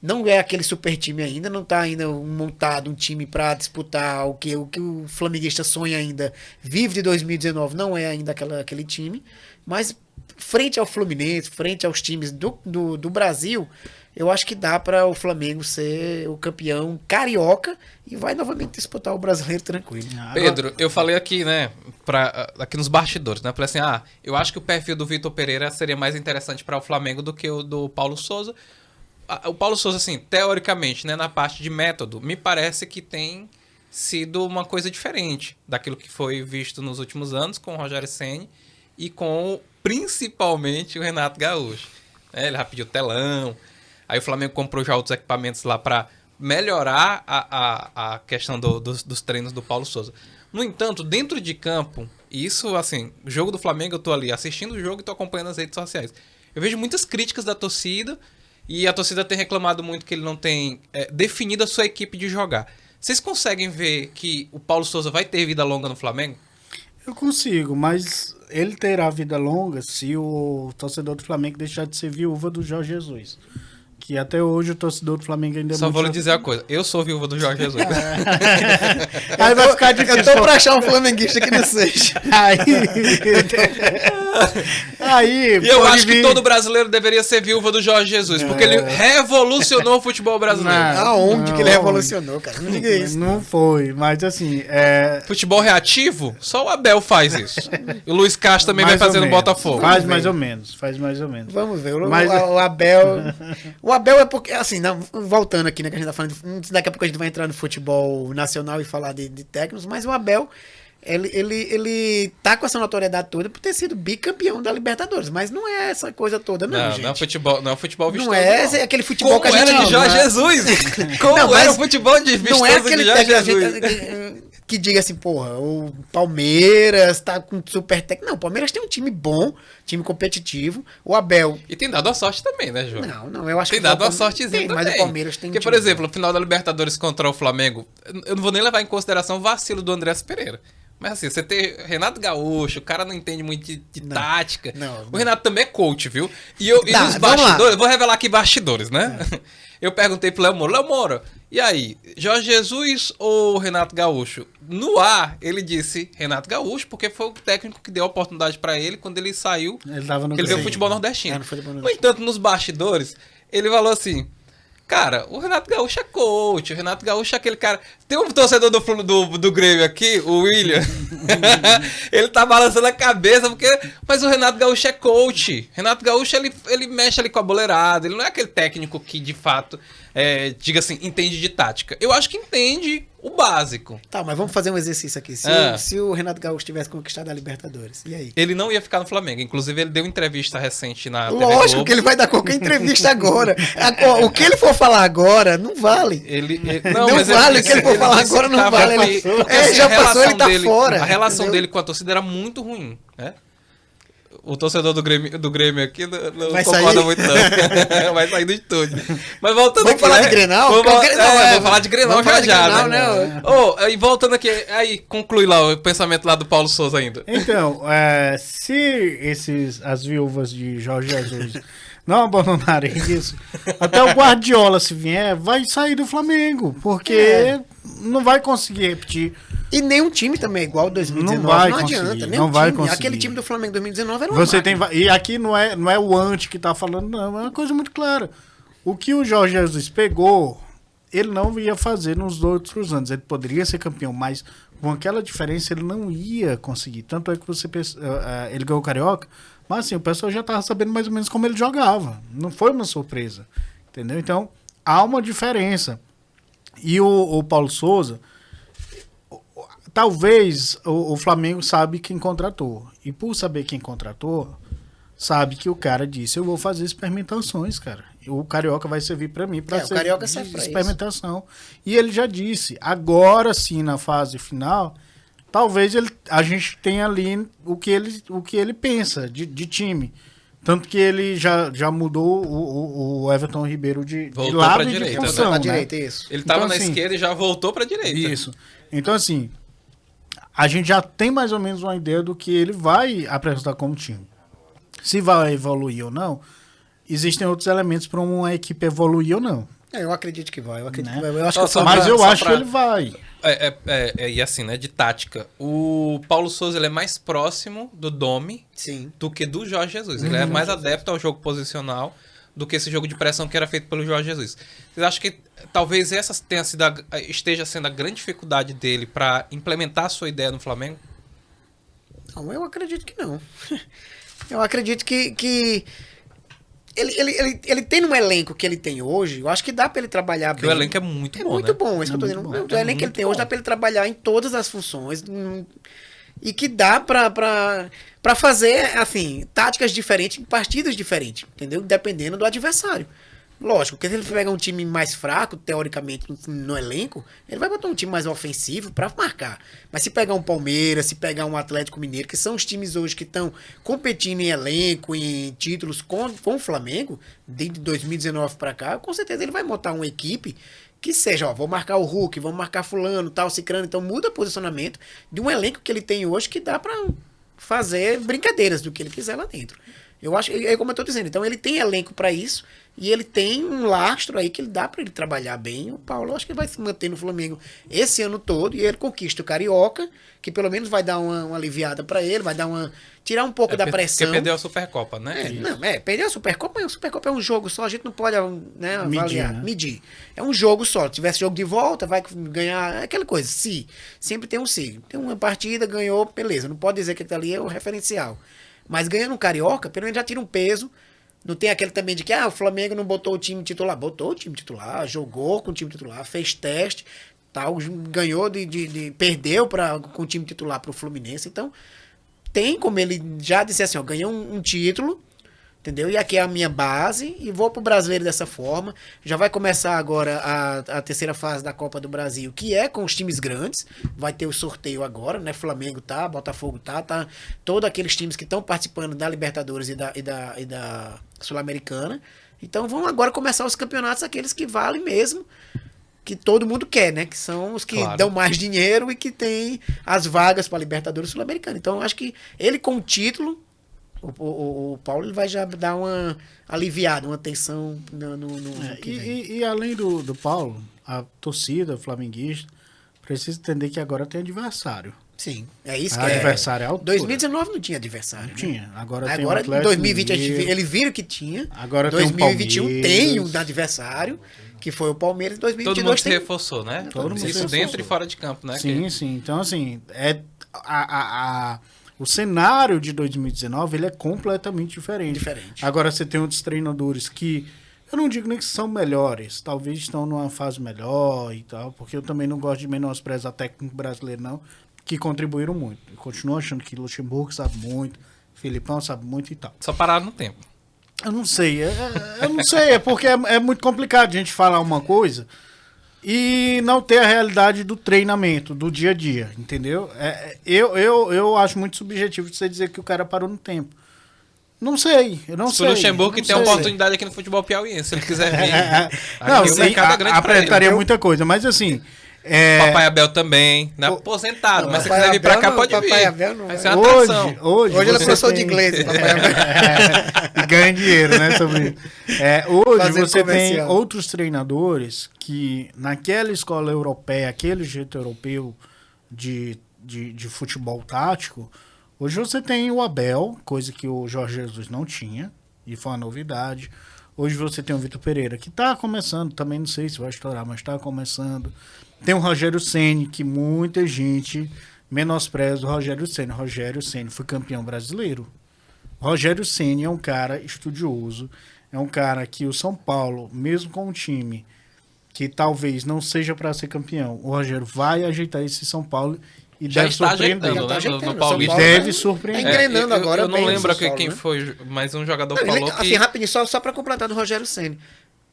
Não é aquele super time ainda, não tá ainda montado um time para disputar o que o flamenguista sonha ainda. Vive de 2019, não é ainda aquele time. Mas frente ao Fluminense, frente aos times do Brasil, eu acho que dá para o Flamengo ser o campeão carioca e vai novamente disputar o brasileiro tranquilo. Pedro, eu falei aqui, né, aqui nos bastidores, né, falei assim, eu acho que o perfil do Vitor Pereira seria mais interessante para o Flamengo do que o do Paulo Souza. O Paulo Souza, assim, teoricamente, né, na parte de método, me parece que tem sido uma coisa diferente daquilo que foi visto nos últimos anos com o Rogério Ceni e com, principalmente, o Renato Gaúcho. Ele já pediu telão, aí o Flamengo comprou já outros equipamentos lá para melhorar a questão dos treinos do Paulo Souza. No entanto, dentro de campo, isso, assim, o jogo do Flamengo, eu tô ali assistindo o jogo e tô acompanhando as redes sociais. Eu vejo muitas críticas da torcida e a torcida tem reclamado muito que ele não tem definido a sua equipe de jogar. Vocês conseguem ver que o Paulo Souza vai ter vida longa no Flamengo? Eu consigo, mas ele terá vida longa se o torcedor do Flamengo deixar de ser viúva do Jorge Jesus. Que até hoje o torcedor do Flamengo ainda é Só vou lhe dizer uma coisa, eu sou viúva do Jorge Jesus. Aí vai ficar difícil. Eu tô pra achar um flamenguista que não seja. Aí E eu acho que todo brasileiro deveria ser viúva do Jorge Jesus, porque ele revolucionou o futebol brasileiro. Aonde que ele revolucionou, cara? Não diga isso. Não foi, mas assim... Futebol reativo, só o Abel faz isso. E o Luiz Castro também vai fazer no Botafogo. Faz mais ou menos. Vamos ver. Mas- O Abel... O Abel é porque, assim, voltando aqui, né, que a gente tá falando, daqui a pouco a gente vai entrar no futebol nacional e falar de técnicos, mas o Abel, ele tá com essa notoriedade toda por ter sido bicampeão da Libertadores, mas não é essa coisa toda, não, gente. Não é futebol vistoso. Não é aquele futebol Como que a gente... era de Jorge Jesus? Como Não, era mas o futebol de vistoso não é aquele de Jorge técnico Jesus? que diga assim, porra, o Palmeiras tá com super técnico. Não, o Palmeiras tem um time bom, time competitivo. O Abel... E tem dado a sorte também, né, João? Não, eu acho Tem que... dado uma sortezinha tem, também. mas o Palmeiras tem Porque, um por time exemplo, no final da Libertadores contra o Flamengo, eu não vou nem levar em consideração o vacilo do Andrés Pereira. Mas assim, você ter Renato Gaúcho, o cara não entende muito de tática. Não. O Renato também é coach, viu? E Tá, nos vamos lá. bastidores, eu vou revelar aqui bastidores, né? Eu perguntei pro Léo Moura, e aí, Jorge Jesus ou Renato Gaúcho? No ar, ele disse Renato Gaúcho, porque foi o técnico que deu a oportunidade pra ele quando ele saiu, Ele tava no que ele veio Grêmio. futebol nordestino. no futebol No nordestino. entanto, nos bastidores, ele falou assim... Cara, o Renato Gaúcho é coach, o Renato Gaúcho é aquele cara... Tem um torcedor do Grêmio aqui, o William, ele tá balançando a cabeça, mas o Renato Gaúcho é coach. Renato Gaúcho, ele mexe ali com a boleirada, ele não é aquele técnico que, de fato, diga assim, entende de tática. Eu acho que entende o básico. Tá, mas vamos fazer um exercício aqui. Se o Renato Gaúcho tivesse conquistado a Libertadores, e aí? Ele não ia ficar no Flamengo. Inclusive, ele deu entrevista recente na TV Lógico Globo. que ele vai dar qualquer entrevista agora. O que ele for falar agora, não vale. Não, Não mas vale, o que ele for falar disse agora que não tava vale, aí, ele- porque, já a passou, ele relação tá fora, A relação entendeu? dele com a torcida era muito ruim, né? O torcedor do Grêmio aqui não Vai concorda sair? muito, não. Vai sair do estúdio. Mas voltando Vamos aqui, falar né? de Grenal? Vamos, Porque o Grenal vamos falar de Grenal vamos falar de já, Grenal, né? E voltando aqui, aí conclui lá o pensamento lá do Paulo Souza ainda. Então, se as viúvas de Jorge Jesus não abandonarem isso, até o Guardiola, se vier, vai sair do Flamengo, porque não vai conseguir repetir. E nenhum time também é igual ao 2019. Não vai não conseguir, adianta. não Nenhum vai time. conseguir. Aquele time do Flamengo 2019 era uma Você tem máquina. e aqui não é o Ante que tá falando, não, é uma coisa muito clara. O que o Jorge Jesus pegou, ele não ia fazer nos outros anos. Ele poderia ser campeão, mas com aquela diferença ele não ia conseguir. Tanto é que ele ganhou o Carioca, mas assim, o pessoal já tava sabendo mais ou menos como ele jogava. Não foi uma surpresa, entendeu? Então, há uma diferença. E o Paulo Souza, talvez o Flamengo sabe quem contratou. E por saber quem contratou, sabe que o cara disse, eu vou fazer experimentações, cara. O Carioca vai servir para mim para o Carioca serve pra experimentação. E ele já disse, agora sim, na fase final, talvez a gente tenha ali o que ele pensa de time. Tanto que ele já mudou o Everton Ribeiro de lado pra e direita, de né? função, Pra né? direita, isso. Ele tava Então, na assim, esquerda e já voltou pra direita. Isso. Então, assim, a gente já tem mais ou menos uma ideia do que ele vai apresentar como time. Se vai evoluir ou não, existem outros elementos para uma equipe evoluir ou não. Eu acredito que vai. Eu acredito Né? que vai. Eu acho Nossa, que Mas eu só acho que ele vai. E assim, né, de tática. O Paulo Souza, ele é mais próximo do Domi Sim. do que do Jorge Jesus. Ele é mais adepto ao jogo posicional do que esse jogo de pressão que era feito pelo Jorge Jesus. Vocês acham que talvez essa esteja sendo a grande dificuldade dele para implementar a sua ideia no Flamengo? Não, eu acredito que não. Eu acredito que ele tem um elenco que ele tem hoje, eu acho que dá pra ele trabalhar Porque bem. o elenco é muito bom, muito né? bom, isso que eu tô dizendo. O elenco que ele muito tem hoje bom. dá pra ele trabalhar em todas as funções. E que dá pra fazer, assim, táticas diferentes, partidas diferentes, entendeu? Dependendo do adversário. Lógico, porque se ele pegar um time mais fraco, teoricamente, no elenco, ele vai botar um time mais ofensivo pra marcar. Mas se pegar um Palmeiras, se pegar um Atlético Mineiro, que são os times hoje que estão competindo em elenco, em títulos com o Flamengo, desde 2019 pra cá, com certeza ele vai montar uma equipe que seja, ó, vou marcar o Hulk, vamos marcar fulano, tal, cicrano. Então muda o posicionamento de um elenco que ele tem hoje que dá pra fazer brincadeiras do que ele quiser lá dentro. Eu acho, é como eu tô dizendo, então ele tem elenco pra isso e ele tem um lastro aí que ele dá pra ele trabalhar bem. O Paulo, eu acho que ele vai se manter no Flamengo esse ano todo e ele conquista o Carioca, que pelo menos vai dar uma aliviada pra ele, vai dar tirar um pouco da pressão. Porque perdeu a Supercopa, né? Perdeu a Supercopa, mas a Supercopa é um jogo só, a gente não pode, né, avaliar, né? medir. É um jogo só. Se tivesse jogo de volta, vai ganhar, é aquela coisa, se. Sempre tem um se. Tem uma partida, ganhou, beleza. Não pode dizer que aquilo ali é o referencial. Mas ganhando um Carioca, pelo menos já tira um peso. Não tem aquele também de que o Flamengo não botou o time titular. Botou o time titular, jogou com o time titular, fez teste, tal, ganhou perdeu com o time titular pro Fluminense. Então, tem como ele já disse assim, ó, ganhou um título, entendeu? E aqui é a minha base e vou pro Brasileiro dessa forma. Já vai começar agora a terceira fase da Copa do Brasil, que é com os times grandes. Vai ter o sorteio agora, né? Flamengo tá, Botafogo tá. Todos aqueles times que estão participando da Libertadores e da Sul-Americana. Então vão agora começar os campeonatos, aqueles que valem mesmo, que todo mundo quer, né? Que são os que dão mais dinheiro e que tem as vagas para Libertadores Sul-Americana. Então eu acho que ele com o título, o Paulo, ele vai já dar uma aliviada, uma tensão no que vem. E além do Paulo, a torcida flamenguista precisa entender que agora tem adversário. Sim, é isso O que adversário é alto. 2019 não tinha adversário. Não tinha. Agora tem Agora, o Atlético 2020, Mineiro. eles viram que tinha. Agora 2021 tem o tem um Palmeiras. adversário, que foi o Palmeiras. Todo mundo 2022 se tem. reforçou, né? Todo mundo se Isso reforçou. dentro e fora de campo, né? Sim, sim. Então, assim, o cenário de 2019 ele é completamente diferente. Agora você tem outros treinadores que, eu não digo nem que são melhores, talvez estão numa fase melhor e tal, porque eu também não gosto de menosprezar técnico brasileiro, não, que contribuíram muito. Eu continuo achando que Luxemburgo sabe muito, Filipão sabe muito e tal. Só pararam no tempo. Eu não sei, é porque é muito complicado a gente falar uma coisa e não ter a realidade do treinamento, do dia a dia, entendeu? Eu acho muito subjetivo de você dizer que o cara parou no tempo. Não sei, eu não sei. O Luxemburgo que tem sei. oportunidade aqui no futebol piauiense, se ele quiser vir. Não, Aqui o sim, mercado é grande pra ele. apertaria muita coisa, mas assim... Papai Abel também, né? Aposentado, mas se Papai quiser vir pra Abel cá, não, pode Papai vir. Abel não Vai vai. ser uma atração. Hoje ele é você professor de tem- inglês. Papai Abel. E ganha dinheiro, né? Sobre isso. Hoje Fazendo você tem comercial. outros treinadores que, naquela escola europeia, aquele jeito europeu de futebol tático, hoje você tem o Abel, coisa que o Jorge Jesus não tinha, e foi uma novidade. Hoje você tem o Vitor Pereira, que está começando, também não sei se vai estourar, mas está começando. Tem o Rogério Ceni, que muita gente menospreza o Rogério Ceni. O Rogério Ceni foi campeão brasileiro. O Rogério Ceni é um cara estudioso, é um cara que o São Paulo, mesmo com um time que talvez não seja para ser campeão, o Rogério vai ajeitar esse São Paulo E Já deve está surpreender. ajeitando, né? ajeitando. No São Paulista. Paulo Deve tá surpreender. engrenando eu, agora eu não bem lembro no solo, quem né? foi, mas um jogador Não, falou assim, que... rapidinho, só pra completar do Rogério Ceni.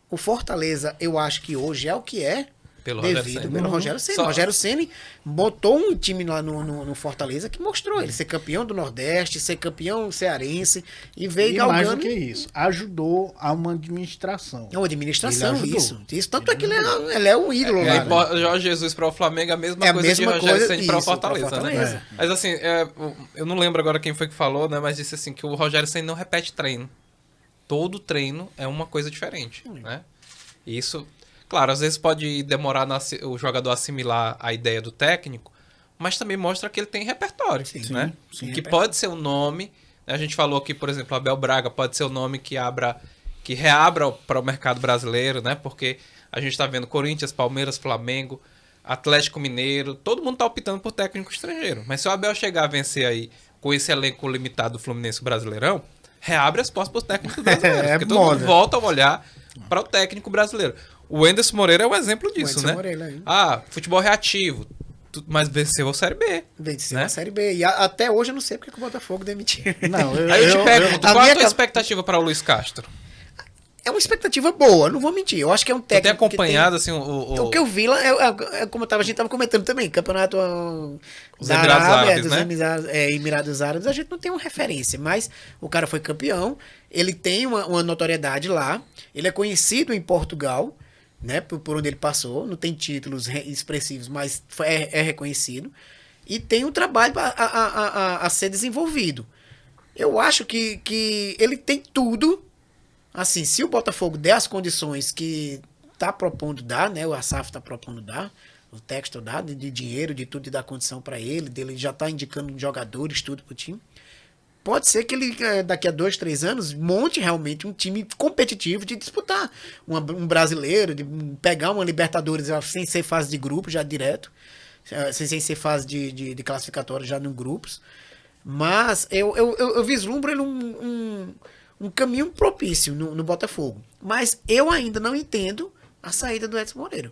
O Fortaleza, eu acho que hoje é o que é Pelo Rogério devido Ceni. pelo Rogério Ceni. Só- O Rogério Ceni botou um time lá no Fortaleza que mostrou ele ser campeão do Nordeste, ser campeão cearense e veio E mais do galgando. que isso, ajudou a uma administração. Não, administração, Ele ajudou. isso. Tanto é que ele é o ídolo É, lá. né? Jorge Jesus para o Flamengo é a mesma É a coisa mesma de Rogério coisa, Ceni para o isso, pra Fortaleza, Fortaleza. né? Mas assim, eu não lembro agora quem foi que falou, né? Mas disse assim que o Rogério Ceni não repete treino. Todo treino é uma coisa diferente, né? E isso, claro, às vezes pode demorar o jogador assimilar a ideia do técnico, mas também mostra que ele tem repertório, né? sim. Que pode ser um nome, né? A gente falou aqui, por exemplo, Abel Braga pode ser um nome que reabra para o mercado brasileiro, né? Porque a gente está vendo Corinthians, Palmeiras, Flamengo, Atlético Mineiro, todo mundo está optando por técnico estrangeiro. Mas se o Abel chegar a vencer aí com esse elenco limitado do Fluminense Brasileirão, reabre as portas para os técnicos brasileiros. É porque todo mundo moda. volta a olhar para o técnico brasileiro. O Anderson Moreira é um exemplo disso, Anderson né? Moreira, aí. Futebol reativo, mas venceu a Série B. Venceu né? a Série B. E até hoje eu não sei porque que o Botafogo demitiu. Não, Aí eu te pergunto, a qual é minha a tua cap- expectativa para o Luiz Castro? É uma expectativa boa, não vou mentir. Eu acho que é um Tu tem técnico acompanhado assim O que eu vi lá, como a gente tava comentando também, campeonato Os da Emirados Arábia, Árabes, dos né? Emirados Árabes, a gente não tem uma referência, mas o cara foi campeão, ele tem uma notoriedade lá, ele é conhecido em Portugal, né, por onde ele passou, não tem títulos expressivos, mas é reconhecido, e tem um trabalho a ser desenvolvido. Eu acho que ele tem tudo. Assim, se o Botafogo der as condições que tá propondo dar, né? O Asaf tá propondo dar, o Textor dá, de dinheiro, de tudo, e dá condição para ele, dele já tá indicando jogadores, tudo pro time. Pode ser que ele, daqui a 2, 3 anos, monte realmente um time competitivo de disputar um brasileiro, de pegar uma Libertadores sem ser fase de grupo, já direto, sem ser fase de classificatório já no grupos. Mas eu vislumbro ele um caminho propício no Botafogo. Mas eu ainda não entendo a saída do Edson Moreira.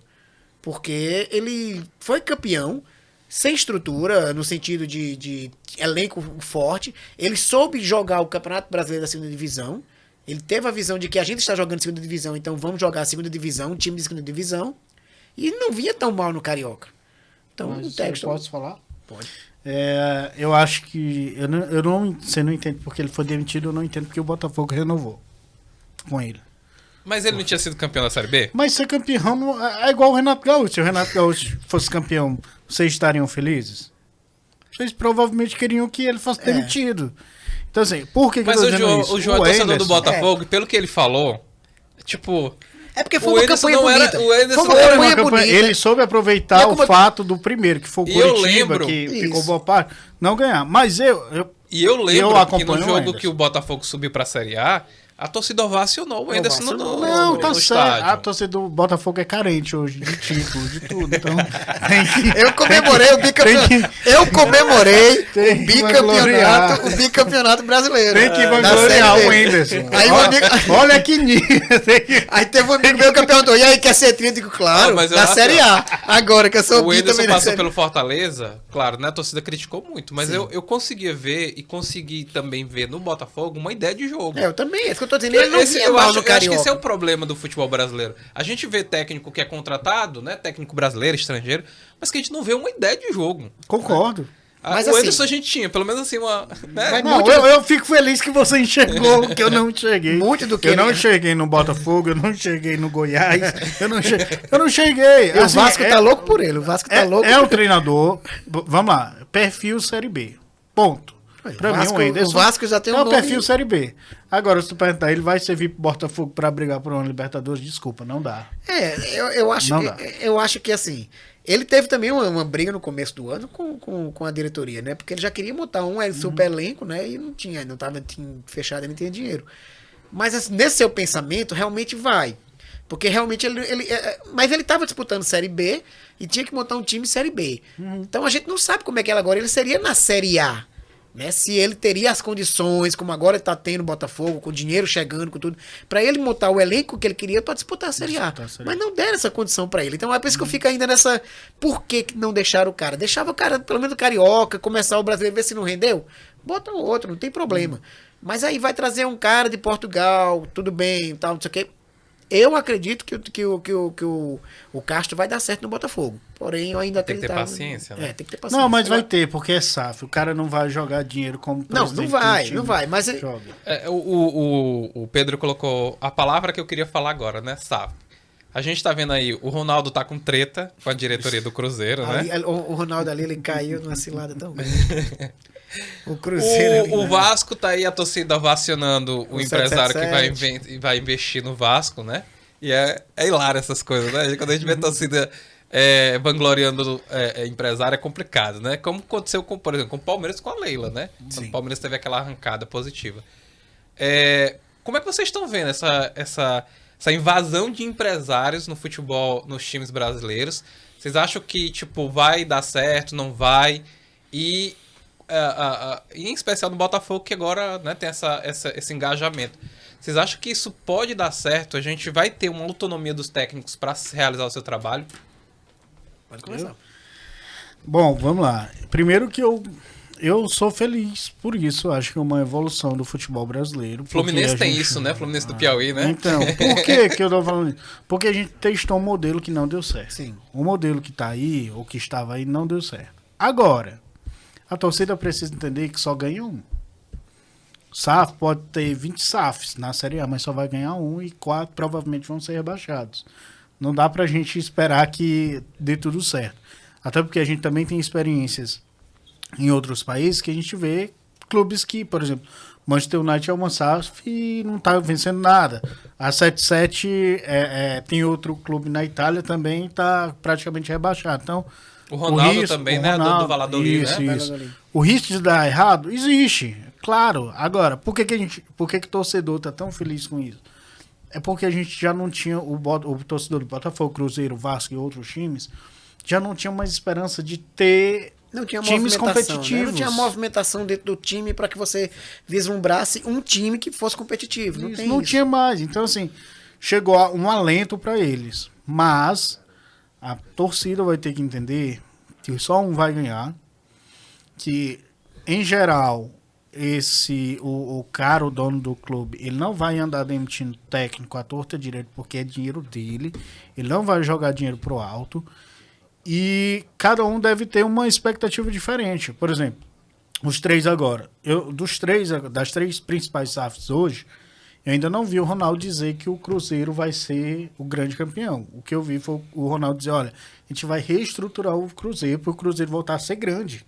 Porque ele foi campeão sem estrutura, no sentido de elenco forte. Ele soube jogar o Campeonato Brasileiro da segunda divisão. Ele teve a visão de que a gente está jogando segunda divisão, então vamos jogar a segunda divisão, um time de segunda divisão. E não vinha tão mal no Carioca. Então, Mas o Textor... posso falar? Pode. Eu acho que. Você não entende porque ele foi demitido, eu não entendo porque o Botafogo renovou com ele. Mas ele não tinha sido campeão da Série B? Mas ser campeão é igual o Renato Gaúcho. Se o Renato Gaúcho fosse campeão, vocês estariam felizes? Vocês provavelmente queriam que ele fosse demitido. Então, assim, por que Mas eu tô o dizendo isso? João é torcedor do Anderson- Botafogo, e pelo que ele falou, tipo... É porque foi O uma Ederson campanha não era- bonita. o Ederson Foi uma não era campanha Uma campanha- bonita. Ele soube E aproveitar é o como- fato do primeiro, que foi o E eu Coritiba, lembro- que Isso. ficou boa parte, não ganhar. Mas E eu lembro Eu que no acompanho o jogo Anderson. que o Botafogo subiu pra Série A, a torcida ovacionou o Anderson Ovacionou. Não, tá no certo. estádio. A torcida do Botafogo é carente hoje de título, de tudo. Então, tem que. Eu comemorei o bicampeonato. Tem Eu comemorei tem que vangloriar. o bicampeonato brasileiro. Tem que da vangloriar Série o B. Whindersson. Aí, Olha que nível. Tem que- Aí teve um amigo meu que perguntou: e aí, quer ser trítico? Claro, Ah, mas eu da acho- Série A. Agora que eu sou O bi Anderson também da passou Série pelo Fortaleza, claro, né? A torcida criticou muito, mas eu conseguia ver e consegui também ver no Botafogo uma ideia de jogo. Eu também, é isso que eu tô dizendo. Ele não vinha Eu mal acho, no eu acho que esse é o Carioca. problema do futebol brasileiro. A gente vê técnico que é contratado, né? Técnico brasileiro, estrangeiro, mas que a gente não vê uma ideia de jogo. Concordo. Mas O assim- Anderson a gente tinha, pelo menos assim, uma. Né? Mas Não, muito- eu fico feliz que você enxergou que eu não cheguei. Muito do que eu ele- não cheguei no Botafogo, eu não cheguei no Goiás, eu não cheguei. E o Vasco tá louco por ele. O Vasco tá louco É por o treinador, vamos lá, perfil Série B. Ponto. Pra Vasco- mim, o Whindersson o Vasco já tem um é o nome- perfil Série B. Agora, se tu perguntar, ele vai servir pro Botafogo pra brigar por uma Libertadores? Desculpa, não dá. Eu Não dá. acho que assim, ele teve também uma briga no começo do ano com a diretoria, né? Porque ele já queria montar um super elenco, né? E não tinha fechado, ele não tinha dinheiro. Mas assim, nesse seu pensamento, realmente vai. Porque realmente mas ele estava disputando Série B e tinha que montar um time Série B. Então a gente não sabe como é que ele agora. Ele seria na Série A. Né? Se ele teria as condições, como agora ele tá tendo o Botafogo, com o dinheiro chegando, com tudo, pra ele montar o elenco que ele queria pra disputar a Série A. Mas não deram essa condição pra ele. Então é por isso que eu fico ainda nessa... Por que não deixaram o cara? Deixava o cara, pelo menos o Carioca, começar o Brasileiro, ver se não rendeu. Bota o outro, não tem problema. Mas aí vai trazer um cara de Portugal, tudo bem, tal, não sei o quê. Eu acredito que o Castro vai dar certo no Botafogo. Porém, eu ainda Tem que ter acreditava... paciência, né? tem que ter paciência. Não, mas vai ter, porque é SAF. O cara não vai jogar dinheiro como Não, presidente não vai, do time não vai. Mas joga. O Pedro colocou a palavra que eu queria falar agora, né? SAF. A gente tá vendo aí, o Ronaldo tá com treta com a diretoria do Cruzeiro, né? o Ronaldo ali, ele caiu numa cilada tão grande. O Cruzeiro. O Vasco tá aí, a torcida ovacionando o empresário que vai investir no Vasco, né? E é hilário essas coisas, né? Quando a gente vê a torcida vangloriando empresário, é complicado, né? Como aconteceu, por exemplo, com o Palmeiras com a Leila, né? Quando o Palmeiras teve aquela arrancada positiva. Como é que vocês estão vendo essa invasão de empresários no futebol, nos times brasileiros? Vocês acham que, tipo, vai dar certo, não vai? E em especial no Botafogo, que agora, né, tem esse engajamento. Vocês acham que isso pode dar certo? A gente vai ter uma autonomia dos técnicos para realizar o seu trabalho? Pode começar. Bom, vamos lá. Primeiro que eu sou feliz por isso. Acho que é uma evolução do futebol brasileiro. Fluminense tem isso, né? Fluminense do Piauí, né? Então, por que eu tô falando isso? Porque a gente testou um modelo que não deu certo. Sim. O modelo que tá aí, ou que estava aí, não deu certo. Agora, a torcida precisa entender que só ganha um. SAF pode ter 20 SAFs na Série A, mas só vai ganhar um e 4 provavelmente vão ser rebaixados. Não dá pra gente esperar que dê tudo certo. Até porque a gente também tem experiências em outros países que a gente vê clubes que, por exemplo, Manchester United é uma SAF e não tá vencendo nada. A 77 tem outro clube na Itália também está praticamente rebaixado. Então, o Ronaldo também, né? Do Valladolid, isso, né? Isso. O risco de dar errado existe, claro. Agora, por que o torcedor tá tão feliz com isso? É porque a gente já não tinha o torcedor do Botafogo, Cruzeiro, Vasco e outros times, já não tinha mais esperança de ter times competitivos. Né? Não tinha movimentação dentro do time para que você vislumbrasse um time que fosse competitivo. Não tinha mais. Então, assim, chegou um alento para eles. Mas a torcida vai ter que entender que só um vai ganhar, que, em geral, o cara, o dono do clube, ele não vai andar demitindo técnico à torta direito porque é dinheiro dele, ele não vai jogar dinheiro pro alto, e cada um deve ter uma expectativa diferente. Por exemplo, os três agora, das três principais SAFs hoje, eu ainda não vi o Ronaldo dizer que o Cruzeiro vai ser o grande campeão. O que eu vi foi o Ronaldo dizer, olha, a gente vai reestruturar o Cruzeiro para o Cruzeiro voltar a ser grande.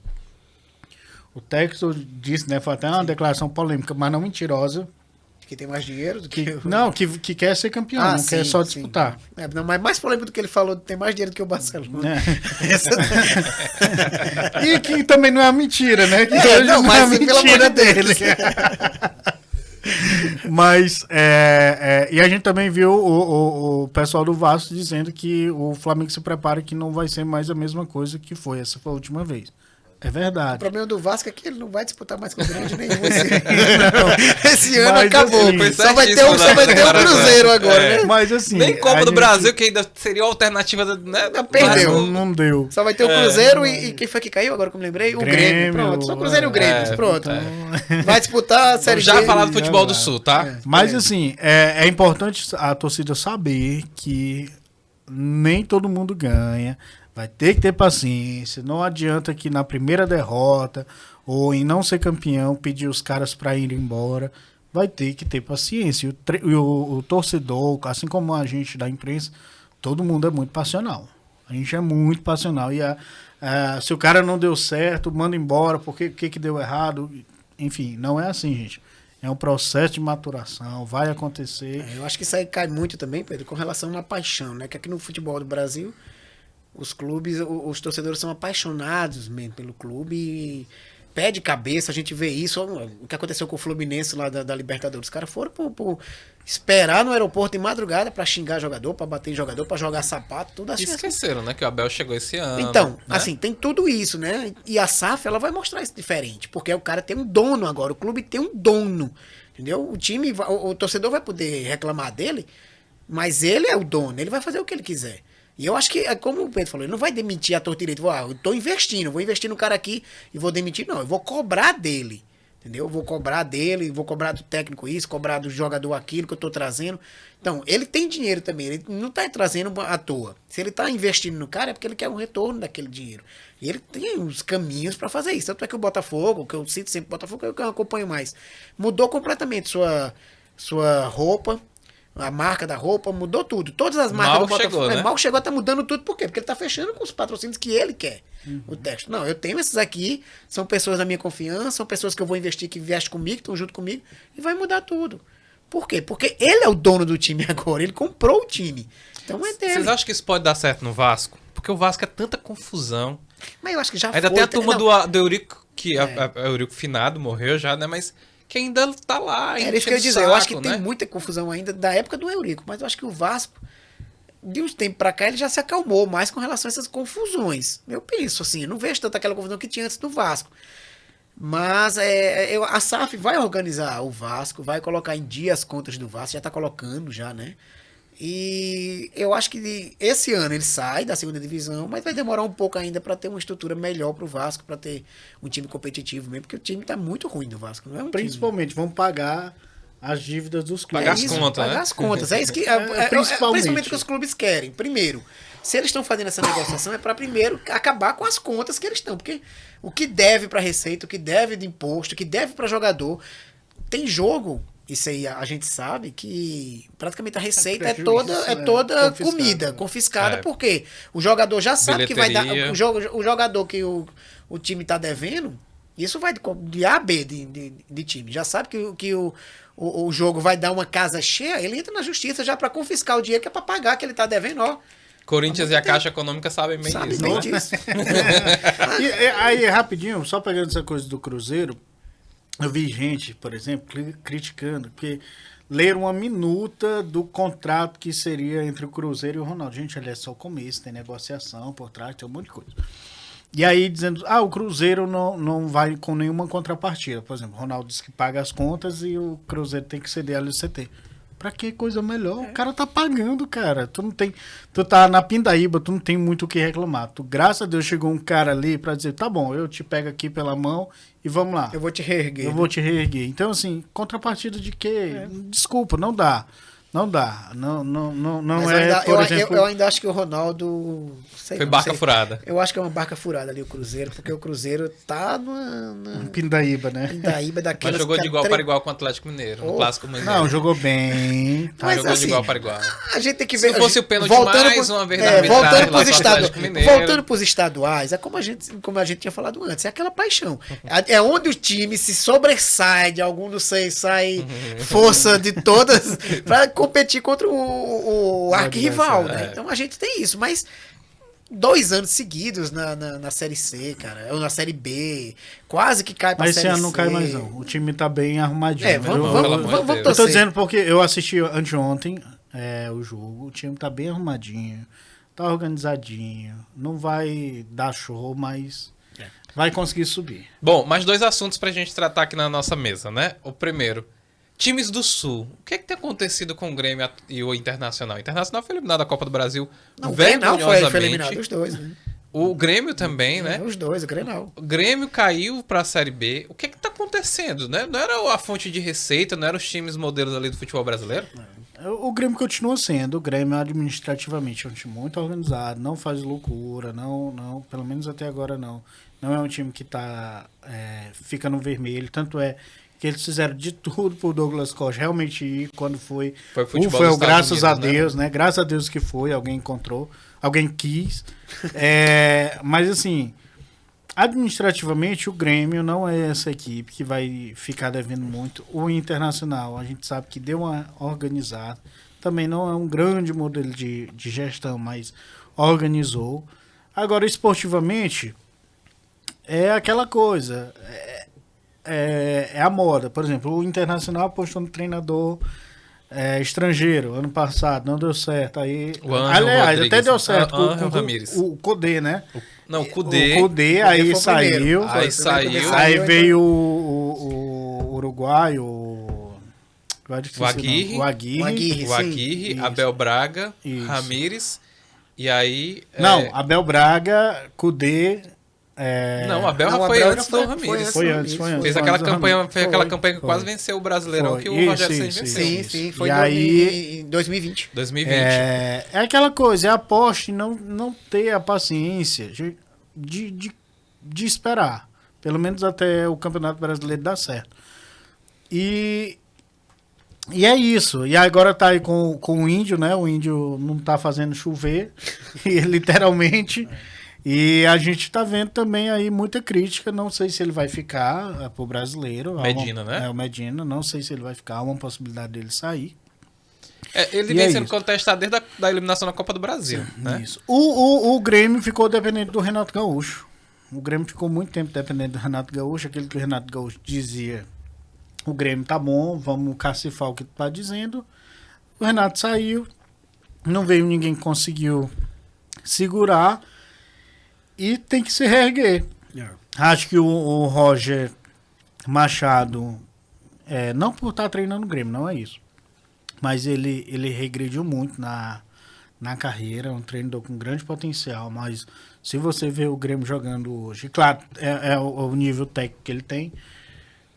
O Texas disse, né, foi até uma declaração polêmica, mas não mentirosa. Que tem mais dinheiro do que... Não, que quer ser campeão, não quer só disputar. Não, mas mais polêmico do que ele falou, tem mais dinheiro do que o Barcelona. E que também não é mentira, né? Que não, mas pelo amor dele. Mas, e a gente também viu o pessoal do Vasco dizendo que o Flamengo se prepara que não vai ser mais a mesma coisa que foi. Essa foi a última vez. É verdade. O problema do Vasco é que ele não vai disputar mais com o grande nenhum esse ano. Esse ano acabou. Assim, só vai ter o Cruzeiro agora, né? Mas assim... Nem Copa do Brasil, que ainda seria a alternativa... Né? Perdeu. Não deu. Só vai ter o Cruzeiro e quem foi que caiu agora que eu me lembrei? O Grêmio. Pronto, só o Cruzeiro e o Grêmio. Pronto. Vai disputar a Série Já G. falar do futebol do Sul, tá? Mas assim, é importante a torcida saber que nem todo mundo ganha. Vai ter que ter paciência. Não adianta que na primeira derrota ou em não ser campeão pedir os caras para ir embora. Vai ter que ter paciência. O torcedor, assim como a gente da imprensa, todo mundo é muito passional. A gente é muito passional. E se o cara não deu certo, manda embora. Porque o que deu errado? Enfim, não é assim, gente. É um processo de maturação. Vai acontecer. Eu acho que isso aí cai muito também, Pedro, com relação à paixão, né? Que aqui no futebol do Brasil... Os clubes, os torcedores são apaixonados mesmo pelo clube pé de cabeça, a gente vê isso, o que aconteceu com o Fluminense lá da Libertadores. Os caras foram esperar no aeroporto de madrugada pra xingar jogador, pra bater em jogador, pra jogar sapato, tudo assim. Esqueceram, né? Que o Abel chegou esse ano. Então, né? assim, tem tudo isso, né? E a SAF, ela vai mostrar isso diferente, porque o cara tem um dono agora, o clube tem um dono, entendeu? O time, o torcedor vai poder reclamar dele, mas ele é o dono, ele vai fazer o que ele quiser. E eu acho que, como o Pedro falou, ele não vai demitir a torta direito. Eu tô investindo, vou investir no cara aqui e vou demitir, não. Eu vou cobrar dele, entendeu? Eu vou cobrar dele, vou cobrar do técnico isso, cobrar do jogador aquilo que eu tô trazendo. Então, ele tem dinheiro também, ele não tá trazendo à toa. Se ele tá investindo no cara é porque ele quer um retorno daquele dinheiro. E ele tem uns caminhos para fazer isso. Tanto é que o Botafogo, que eu cito sempre o Botafogo, é o que eu acompanho mais, mudou completamente sua roupa. A marca da roupa mudou tudo. Todas as marcas Mal do Botafogo. chegou, né? Mal chegou, tá mudando tudo. Por quê? Porque ele tá fechando com os patrocínios que ele quer. O texto. Não, eu tenho esses aqui, são pessoas da minha confiança, são pessoas que eu vou investir, que vestem comigo, que estão junto comigo, e vai mudar tudo. Por quê? Porque ele é o dono do time agora, ele comprou o time. Então é dele. Vocês acham que isso pode dar certo no Vasco? Porque o Vasco é tanta confusão. Mas eu acho que já Ainda foi. tem a turma não, do Eurico, que é o Eurico finado, morreu já, né? Mas que ainda tá lá. Era isso que eu ia enchendo dizer. Eu acho que saco, tem né? muita confusão ainda da época do Eurico, mas eu acho que o Vasco, de uns tempos pra cá, ele já se acalmou mais com relação a essas confusões. Eu penso assim, eu não vejo tanta aquela confusão que tinha antes do Vasco. Mas a SAF vai organizar o Vasco, vai colocar em dia as contas do Vasco, já tá colocando já, né? E eu acho que esse ano ele sai da segunda divisão, mas vai demorar um pouco ainda para ter uma estrutura melhor pro Vasco, para ter um time competitivo mesmo, porque o time tá muito ruim do Vasco, não é um Principalmente, vão pagar as dívidas dos clubes. Pagar as contas, pagar né? as contas. É isso que principalmente o que os clubes querem. Primeiro, se eles estão fazendo essa negociação é para primeiro acabar com as contas que eles estão, porque o que deve para Receita, o que deve de imposto, o que deve para jogador, tem jogo. Isso aí a gente sabe que praticamente a receita é toda comida confiscada, porque o jogador já sabe que vai dar. O jogador que o time tá devendo, isso vai de A a B de time. Já sabe que o jogo vai dar uma casa cheia, ele entra na justiça já para confiscar o dinheiro que é para pagar que ele tá devendo, ó. Corinthians e a Caixa Econômica sabem bem Sabe disso. bem né? disso. E aí, rapidinho, só pegando essa coisa do Cruzeiro, eu vi gente, por exemplo, criticando, porque leram uma minuta do contrato que seria entre o Cruzeiro e o Ronaldo. Gente, ali é só o começo, tem negociação por trás, tem um monte de coisa. E aí dizendo, o Cruzeiro não vai com nenhuma contrapartida. Por exemplo, o Ronaldo disse que paga as contas e o Cruzeiro tem que ceder a LCT. Pra que coisa melhor? O cara tá pagando, cara. Tu tá na pindaíba, tu não tem muito o que reclamar. Graças a Deus chegou um cara ali pra dizer, tá bom, eu te pego aqui pela mão e vamos lá. Eu vou te reerguer. Eu vou te reerguer. Então, assim, contrapartida de quê? Desculpa, não dá. Não dá. Não por exemplo... eu ainda acho que o Ronaldo... Foi barca furada. Eu acho que é uma barca furada ali o Cruzeiro, porque o Cruzeiro tá numa Pindaíba, né? Pindaíba daquelas... Mas jogou de igual para igual com o Atlético Mineiro, no Clássico Mineiro. Não, jogou bem. Mas jogou assim, de igual para igual. A gente tem que ver... Se fosse o pênalti mais uma vez da arbitragem lá do Atlético Mineiro. Voltando pros estaduais, é como a gente tinha falado antes, é aquela paixão. É onde o time se sobressai de algum dos seis, sai força de todas para competir contra o arquirrival, né? Então a gente tem isso, mas 2 anos seguidos na Série C, cara, ou na Série B, quase que cai pra Mas Série C. esse ano não cai mais não, o time tá bem arrumadinho. Vamos Eu tô torcer. dizendo porque eu assisti anteontem o jogo, o time tá bem arrumadinho, tá organizadinho, não vai dar show, mas vai conseguir subir. Bom, mais 2 assuntos pra gente tratar aqui na nossa mesa, né? O primeiro, times do Sul. O que é que tem acontecido com o Grêmio e o Internacional? O Internacional foi eliminado da Copa do Brasil Não, o Grenal foi vergonhosamente. eliminado, os dois, né? O Grêmio também, né? Os dois, o Grenal. O Grêmio caiu pra Série B. O que é que tá acontecendo, né? Não era a fonte de receita, não eram os times modelos ali do futebol brasileiro? O Grêmio continua sendo, o Grêmio administrativamente é um time muito organizado, não faz loucura, não, pelo menos até agora não. Não é um time que fica no vermelho, tanto é que eles fizeram de tudo pro Douglas Costa realmente ir quando foi. Futebol dos graças Estados a Unidos, Deus, né? Graças a Deus que foi, alguém encontrou, alguém quis. Mas assim, administrativamente o Grêmio não é essa equipe que vai ficar devendo muito. O Internacional, a gente sabe que deu uma organizada. Também não é um grande modelo de gestão, mas organizou. Agora, esportivamente, é aquela coisa. É a moda. Por exemplo, o Internacional apostou no treinador estrangeiro ano passado, não deu certo. Aí, O Ângelo aliás, Rodrigues. até deu certo Ângelo Ramírez. o Cudê, né? Não, o Kudê. O Kudê, aí foi o saiu. primeiro. Aí Foi o primeiro que saiu. Aí então. veio o uruguaio, o Aguirre. O Aguirre. O Aguirre. O Aguirre, Isso. Abel Braga, Isso. Ramírez. E aí. Não, Abel Braga, Kudê. Não, Abel Não, já o foi Abel antes já do foi Ramírez. antes. Foi antes. Fez aquela Foi antes do campanha, Ramírez. fez aquela Foi, campanha que foi. quase venceu o Brasileirão, Foi. que o Isso, Rogério Ceni isso, venceu. Sim, isso. sim. Foi E em aí- 2020. 2020. É aquela coisa, é aposta e não ter a paciência de esperar. Pelo menos até o Campeonato Brasileiro dar certo. E é isso. E agora tá aí com o Índio, né? O Índio não tá fazendo chover, literalmente. E a gente tá vendo também aí muita crítica. Não sei se ele vai ficar pro brasileiro. Medina, né? O Medina. Não sei se ele vai ficar. Há uma possibilidade dele sair. Ele E vem é sendo isso. contestado desde a eliminação da Copa do Brasil, né? Isso. O Grêmio ficou dependente do Renato Gaúcho. O Grêmio ficou muito tempo dependente do Renato Gaúcho. Aquilo que o Renato Gaúcho dizia: o Grêmio tá bom, vamos cacifar o que tu tá dizendo. O Renato saiu, não veio ninguém que conseguiu segurar e tem que se reerguer. Acho que o Roger Machado, não por estar treinando o Grêmio, não é isso, mas ele regrediu muito na carreira, é um treinador com grande potencial, mas se você vê o Grêmio jogando hoje, claro, é o nível técnico que ele tem,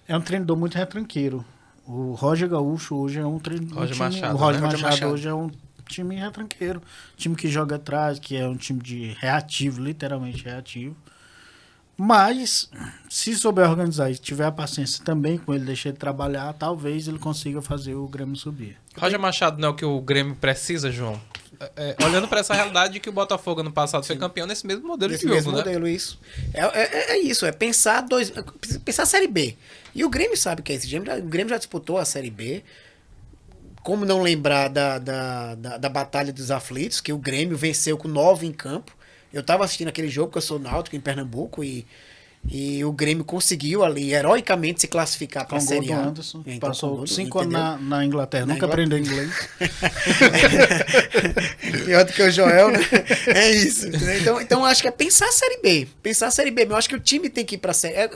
é um treinador muito retranqueiro. O Roger Gaúcho hoje é um treinador. Roger Machado, O Roger né? Machado hoje é um time retranqueiro. Time que joga atrás, que é um time de reativo, literalmente reativo. Mas, se souber organizar e tiver a paciência também com ele, deixar ele trabalhar, talvez ele consiga fazer o Grêmio subir. Roger Machado não é o que o Grêmio precisa, João? Olhando para essa realidade que o Botafogo ano passado foi campeão nesse mesmo modelo Esse de jogo, mesmo né? modelo, isso. É isso, é pensar a Série B. E o Grêmio sabe que é isso. O Grêmio já disputou a Série B. Como não lembrar da Batalha dos Aflitos, que o Grêmio venceu com 9 em campo. Eu tava assistindo aquele jogo, que eu sou náutico em Pernambuco, e o Grêmio conseguiu ali, heroicamente, se classificar para a Com o gol Série do A. Anderson. Então, Passou com o gol do- 5 anos entendeu? na Inglaterra. Na Nunca aprendeu inglês. Pior do que o Joel, né? É isso. Entendeu? Então eu acho que é pensar a Série B. Pensar a Série B. Mas eu acho que o time tem que ir pra Série...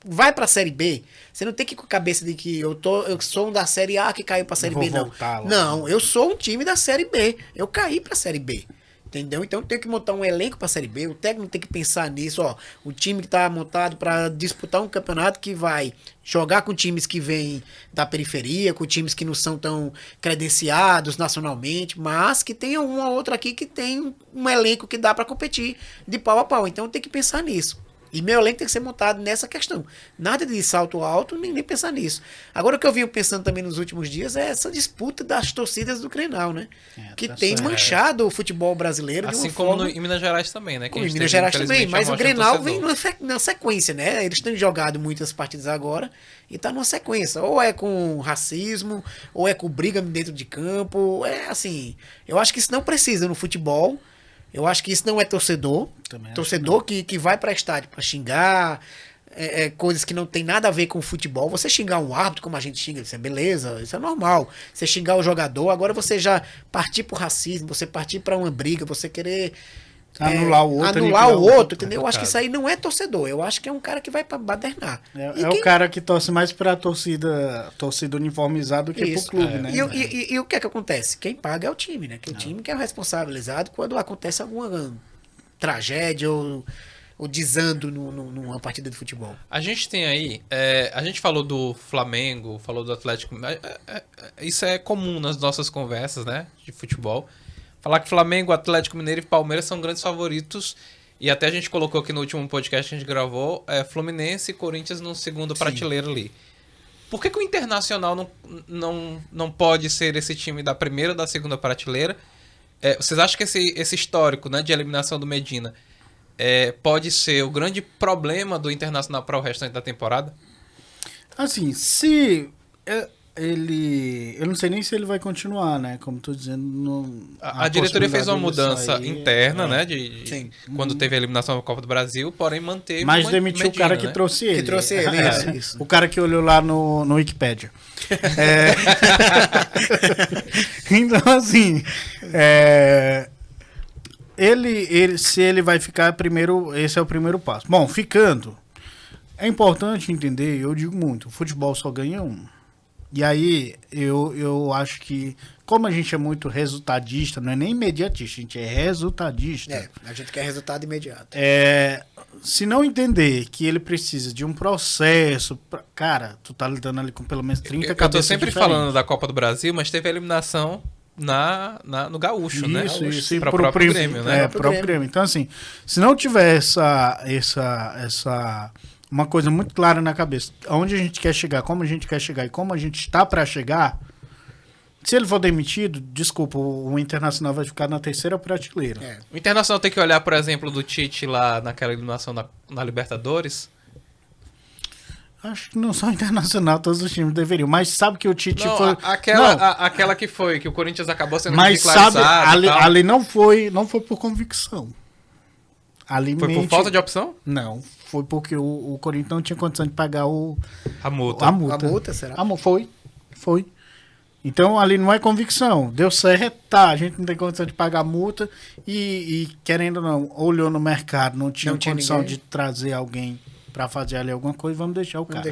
Vai pra Série B, você não tem que ir com a cabeça de que eu sou um da Série A que caiu pra Série Vou B, não. voltar lá. Não, eu sou um time da Série B. Eu caí pra Série B. Entendeu? Então tem que montar um elenco pra Série B. O técnico tem que pensar nisso, ó. O time que tá montado pra disputar um campeonato que vai jogar com times que vêm da periferia, com times que não são tão credenciados nacionalmente, mas que tem um ou outro aqui que tem um elenco que dá pra competir de pau a pau. Então tem que pensar nisso. E meu elenco tem que ser montado nessa questão. Nada de salto alto, nem pensar nisso. Agora, o que eu venho pensando também nos últimos dias é essa disputa das torcidas do Grenal, né? Que tá tem certo. manchado o futebol brasileiro de Assim uma como forma... em Minas Gerais também, né? Que Como a em gente Minas teve, Gerais também, infelizmente, mas a o morte do Grenal torcedor. vem na sequência, né? Eles têm jogado muitas partidas agora e tá numa sequência. Ou é com racismo, ou é com briga dentro de campo. É assim, eu acho que isso não precisa no futebol. Eu acho que isso não é torcedor. Também acho Torcedor que vai pra estádio pra xingar coisas que não tem nada a ver com futebol. Você xingar um árbitro, como a gente xinga, isso é beleza, isso é normal. Você xingar o jogador, agora você já partir pro racismo, você partir pra uma briga, você querer Anular o outro, anular aniquilar o o outro. outro, entendeu? Eu acho que isso aí não é torcedor. Eu acho que é um cara que vai pra badernar. E É quem- o cara que torce mais pra torcida uniformizada do que Isso. pro clube, né? E o que é que acontece? Quem paga é o time, né? Que o time que é o responsabilizado quando acontece alguma tragédia ou desando numa partida de futebol. A gente tem aí, a gente falou do Flamengo, falou do Atlético, isso é comum nas nossas conversas, né, de futebol. Falar que Flamengo, Atlético Mineiro e Palmeiras são grandes favoritos, e até a gente colocou aqui no último podcast que a gente gravou, Fluminense e Corinthians no segundo prateleiro ali. Por que o Internacional não pode ser esse time da primeira ou da segunda prateleira? Vocês acham que esse histórico, né, de eliminação do Medina pode ser o grande problema do Internacional para o restante da temporada? Assim, se eu não sei nem se ele vai continuar, né? Como tô dizendo, A diretoria fez uma mudança interna, né? Sim. Quando teve a eliminação da Copa do Brasil, porém manteve. Mas demitiu o cara que né? trouxe ele. Que trouxe ele, isso. O cara que olhou lá no Wikipedia. Então, assim, se ele vai ficar primeiro, esse é o primeiro passo. Bom, ficando, é importante entender, eu digo muito, o futebol só ganha um. E aí, eu acho que, como a gente é muito resultadista, não é nem imediatista, a gente é resultadista. A gente quer resultado imediato. Se não entender que ele precisa de um processo, cara, tu tá lidando ali com pelo menos 30 Eu tô cabeças sempre diferentes. falando da Copa do Brasil, mas teve a eliminação no Gaúcho, né? Isso, Para o próprio Grêmio, né? Próprio Grêmio. Então, assim, se não tiver uma coisa muito clara na cabeça, aonde a gente quer chegar, como a gente quer chegar e como a gente está para chegar, se ele for demitido, desculpa, o Internacional vai ficar na terceira prateleira. O Internacional tem que olhar, por exemplo, do Tite lá naquela eliminação na Libertadores. Acho que não só o Internacional, todos os times deveriam. Mas sabe que o Tite Não, foi... aquela que o Corinthians acabou sendo Mas sabe, ridicularizado. ali não foi por convicção. Ali Foi por falta de opção? Não, foi porque o Corinthians não tinha condição de pagar A multa. a multa. A multa, será? Foi. Então ali não é convicção. Deu certo, tá, a gente não tem condição de pagar a multa e querendo ou não, olhou no mercado, não tinha condição ninguém. de trazer alguém pra fazer ali alguma coisa, vamos deixar o cara.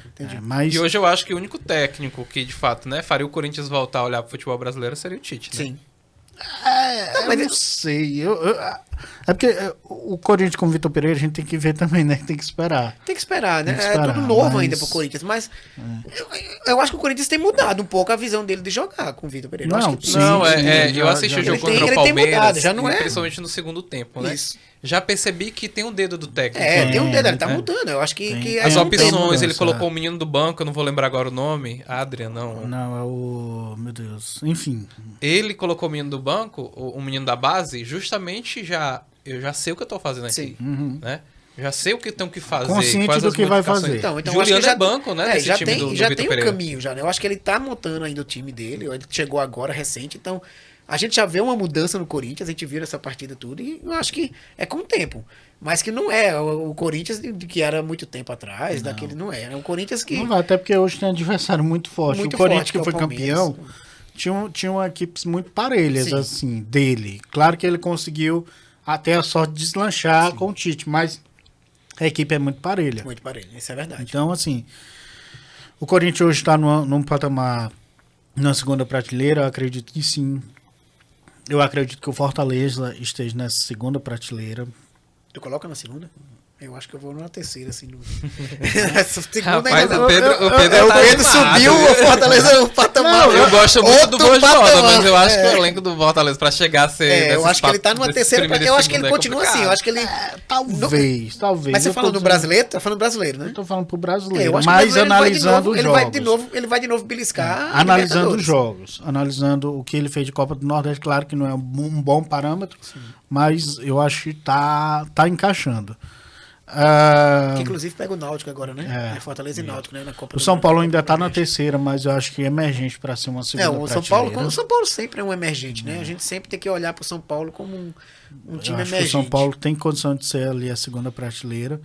Entendi. Mas E hoje eu acho que o único técnico que, de fato, né, faria o Corinthians voltar a olhar pro futebol brasileiro seria o Tite, né? Sim. eu não sei. É porque o Corinthians com o Vitor Pereira a gente tem que ver também, né? Tem que esperar. Tem que esperar, né? Tem que esperar, é tudo novo mas- ainda pro Corinthians, mas eu acho que o Corinthians tem mudado um pouco a visão dele de jogar com o Vitor Pereira. Eu Não, acho que sim, Não, sim, eu assisti o jogo Ele tem- contra o ele tem Palmeiras, mudado, já não é- principalmente no segundo tempo, né? Isso. Já percebi que tem um dedo do técnico. tem um dedo, ele tá É. mudando. Eu acho que Tem. As É, opções, tem mudança. ele colocou o menino do banco, eu não vou lembrar agora o nome, Adrian, não. Não, é o... Meu Deus. Enfim. Ele colocou o menino do banco, o menino da base, justamente eu já sei o que eu tô fazendo aqui, Sim. né? Já sei o que tenho que fazer. Consciente quais do as que vai modificações. fazer. Então, eu acho Juliano que já é banco, né, desse já time tem, do já Vitor tem um Pereira. caminho já, né? Eu acho que ele tá montando ainda o time dele, ele chegou agora recente, então a gente já vê uma mudança no Corinthians, a gente viu essa partida tudo e eu acho que é com o tempo, mas que não é o Corinthians de que era muito tempo atrás, daquele não é, é um Corinthians que Não vai, até porque hoje tem um adversário muito forte. Muito o Corinthians forte, que que é foi o Palmeiras. campeão, tinham equipes muito parelhas, Sim. assim, dele. Claro que ele conseguiu até a sorte de deslanchar com o Tite, mas a equipe é muito parelha. muito parelho, isso é verdade. Então, assim, o Corinthians hoje está num patamar na segunda prateleira, eu acredito que sim. Eu acredito que o Fortaleza esteja nessa segunda prateleira. Tu coloca na segunda? Eu acho que eu vou na terceira, assim. Essa segunda Rapaz, ainda não. o Pedro O tá Pedro animado, subiu, viu? o Fortaleza o patamar. Eu gosto muito do outro Voivoda, patamar. mas eu acho que o elenco do Fortaleza, pra chegar a ser... Eu acho que ele tá numa terceira. Eu acho que ele continua assim. Eu acho que ele. Talvez. Mas você Eu falando tô do brasileiro? Tá falando brasileiro, né? Eu tô falando pro Eu brasileiro, acho que o mas brasileiro analisando os ele jogos. ele vai de novo beliscar. a Analisando os Libertadores. jogos, analisando o que ele fez de Copa do Nordeste, claro que não é um bom parâmetro, mas eu acho que tá encaixando. Que inclusive pega o Náutico agora, né? É. É Fortaleza e Náutico, né? Na Copa O do São Paulo ainda Nordeste. tá na terceira, mas eu acho que é emergente para ser uma segunda O São prateleira. Paulo, o São Paulo sempre é um emergente, né? A gente sempre tem que olhar pro São Paulo como um time Eu acho que emergente. o São Paulo tem condição de ser ali a segunda prateleira.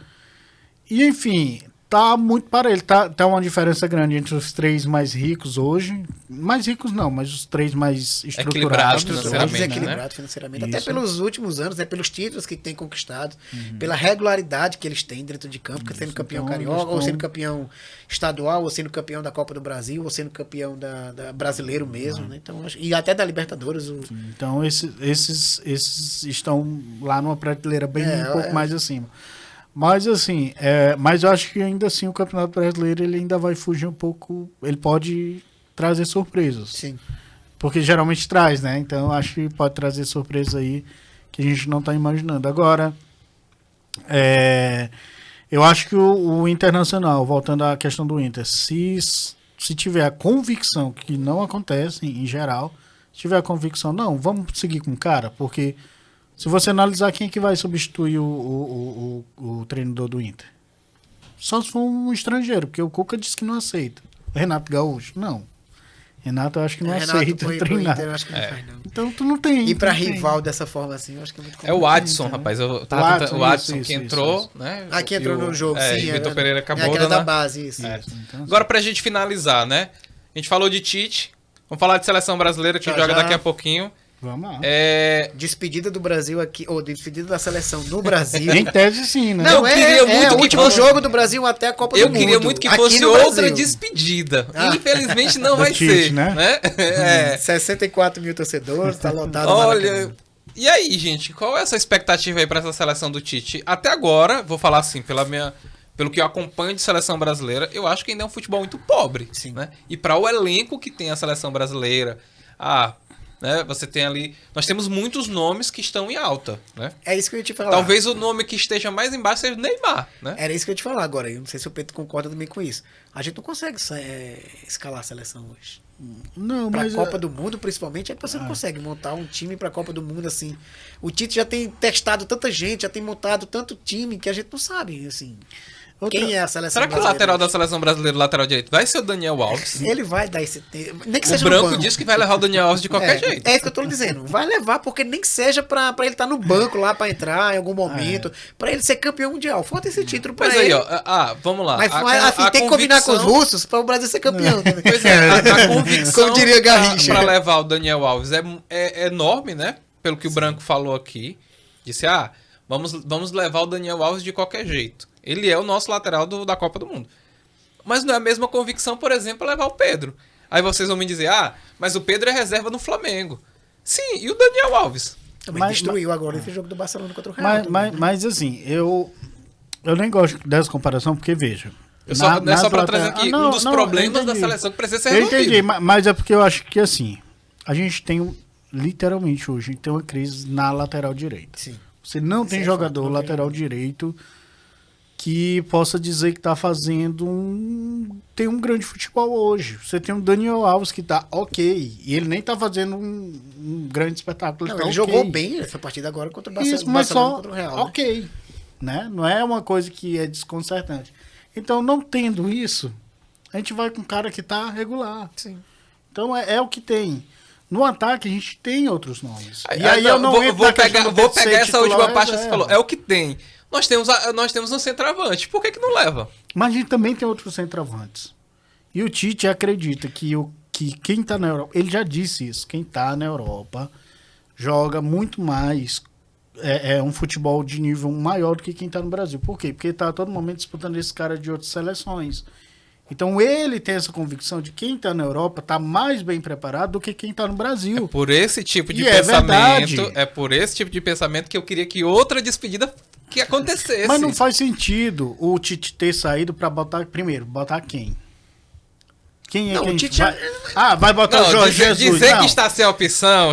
E enfim, tá muito parelho. Tá uma diferença grande entre os três mais ricos hoje. Mais ricos não, mas os três mais estruturados. Equilibrados Muito financeiramente, né? desequilibrado financeiramente. Até Isso. pelos últimos anos, né? Pelos títulos que tem conquistado, pela regularidade que eles têm dentro de campo, sendo campeão Então, carioca, eles ou tão- sendo campeão estadual, ou sendo campeão da Copa do Brasil, ou sendo campeão da brasileiro mesmo, né? Então, e até da Libertadores. Então esses estão lá numa prateleira bem um pouco mais acima. Mas assim, mas eu acho que ainda assim o Campeonato Brasileiro ele ainda vai fugir um pouco. Ele pode trazer surpresas. Sim. Porque geralmente traz, né? Então eu acho que pode trazer surpresas aí que a gente não está imaginando. Agora, eu acho que o Internacional, voltando à questão do Inter, se tiver a convicção, que não acontece em geral, se tiver a convicção, não, vamos seguir com o cara, porque se você analisar quem é que vai substituir o treinador do Inter, só se for um estrangeiro, porque o Cuca disse que não aceita. Renato Gaúcho? Não. Renato eu acho que não Renato aceita foi pro treinar. Inter, eu acho que não faz, não. Então tu não tem. E pra tu não tem. rival dessa forma assim, eu acho que é muito É complicado. o Adson, rapaz. Eu tava O tentando- o Adson, Adson isso, que isso, entrou, isso. né? Ah, que entrou E o- no jogo, é, sim. E o Vitor verdade. Pereira acabou aquela da dando... base, isso. É. Então, Agora, pra gente finalizar, né? A gente falou de Tite. Vamos falar de seleção brasileira que Já, joga já. daqui a pouquinho. vamos lá. Despedida do Brasil aqui, ou despedida da seleção no Brasil. Em tese, sim, né? Eu queria muito o que último fosse- jogo do Brasil até a Copa do Eu Mundo. queria muito que aqui fosse no outra Brasil. despedida. Ah. Infelizmente não Do vai Tite, ser, né? né? É. 64 mil torcedores, tá lotado. o Olha, Maracanã. e aí, gente, qual é essa expectativa aí pra essa seleção do Tite? Até agora, vou falar assim, pelo que eu acompanho de seleção brasileira, eu acho que ainda é um futebol muito pobre, Sim. né? E para o elenco que tem a seleção brasileira, né, você tem ali, nós temos muitos nomes que estão em alta, né? É isso que eu ia te falar. Talvez o nome que esteja mais embaixo seja o Neymar, né? Era isso que eu ia te falar agora. Eu não sei se o Pedro concorda também com isso. A gente não consegue escalar a seleção hoje. Não, Pra mas. Copa do Mundo, principalmente, é que você não consegue montar um time pra Copa do Mundo assim. O Tite já tem testado tanta gente, já tem montado tanto time que a gente não sabe, assim. Quem é a seleção Será que o brasileira lateral da hoje? seleção brasileira, o lateral direito, vai ser o Daniel Alves? Ele vai dar esse tempo. Nem que O seja no Branco banco. disse que vai levar o Daniel Alves de qualquer jeito. É isso que eu tô lhe dizendo. Vai levar, porque nem que seja pra ele estar no banco lá pra entrar em algum momento, pra ele ser campeão mundial. Falta esse título pra Mas ele. aí, ó, vamos lá. Mas A- assim, a tem que combinar com os convicção- russos pra o Brasil ser campeão. Pois é, a convicção Como diria Garrincha. pra levar o Daniel Alves é enorme, né? Pelo que o Branco falou aqui. Disse, vamos levar o Daniel Alves de qualquer jeito. Ele é o nosso lateral da Copa do Mundo. Mas não é a mesma convicção, por exemplo, levar o Pedro. Aí vocês vão me dizer, mas o Pedro é reserva no Flamengo. Sim, e o Daniel Alves? Também Mas- destruiu agora esse jogo do Barcelona contra o Real. Mas assim, eu nem gosto dessa comparação, porque veja. Não é só pra trazer lateral- aqui não, um dos não, problemas eu da entendi. seleção que precisa ser Eu resolvido. entendi, mas é porque eu acho que assim, a gente tem, literalmente hoje, a gente tem uma crise na lateral direita. Sim. Você não tem é jogador fato, não tem lateral direito que possa dizer que tá fazendo tem um grande futebol hoje. Você tem o Daniel Alves que tá ok, e ele nem tá fazendo um grande espetáculo. Não, tá ele ok. jogou bem essa partida agora contra o Isso, Barcelona, mas só contra o Real. né? ok, né? Não é uma coisa que é desconcertante. Então, não tendo isso, a gente vai com um cara que tá regular. Sim. Então, é o que tem. No ataque, a gente tem outros nomes. E Ah, aí eu não entro vou na questão pegar, do vou ser pegar essa titular última ou parte que você reserva. falou. É o que tem. Nós temos um centroavante. Por que não leva? Mas a gente também tem outros centroavantes. E o Tite acredita que quem tá na Europa... Ele já disse isso. Quem tá na Europa joga muito mais... É um futebol de nível maior do que quem tá no Brasil. Por quê? Porque tá a todo momento disputando esse cara de outras seleções. Então ele tem essa convicção de que quem tá na Europa tá mais bem preparado do que quem tá no Brasil. Por esse tipo de E é verdade. pensamento, por esse tipo de pensamento que eu queria que outra despedida que acontecesse. Mas não faz sentido o Tite ter saído pra botar... Primeiro, botar quem? Quem é Não, quem o Tite vai botar Não, o Jorge Jesus. dizer Não. que está sem opção,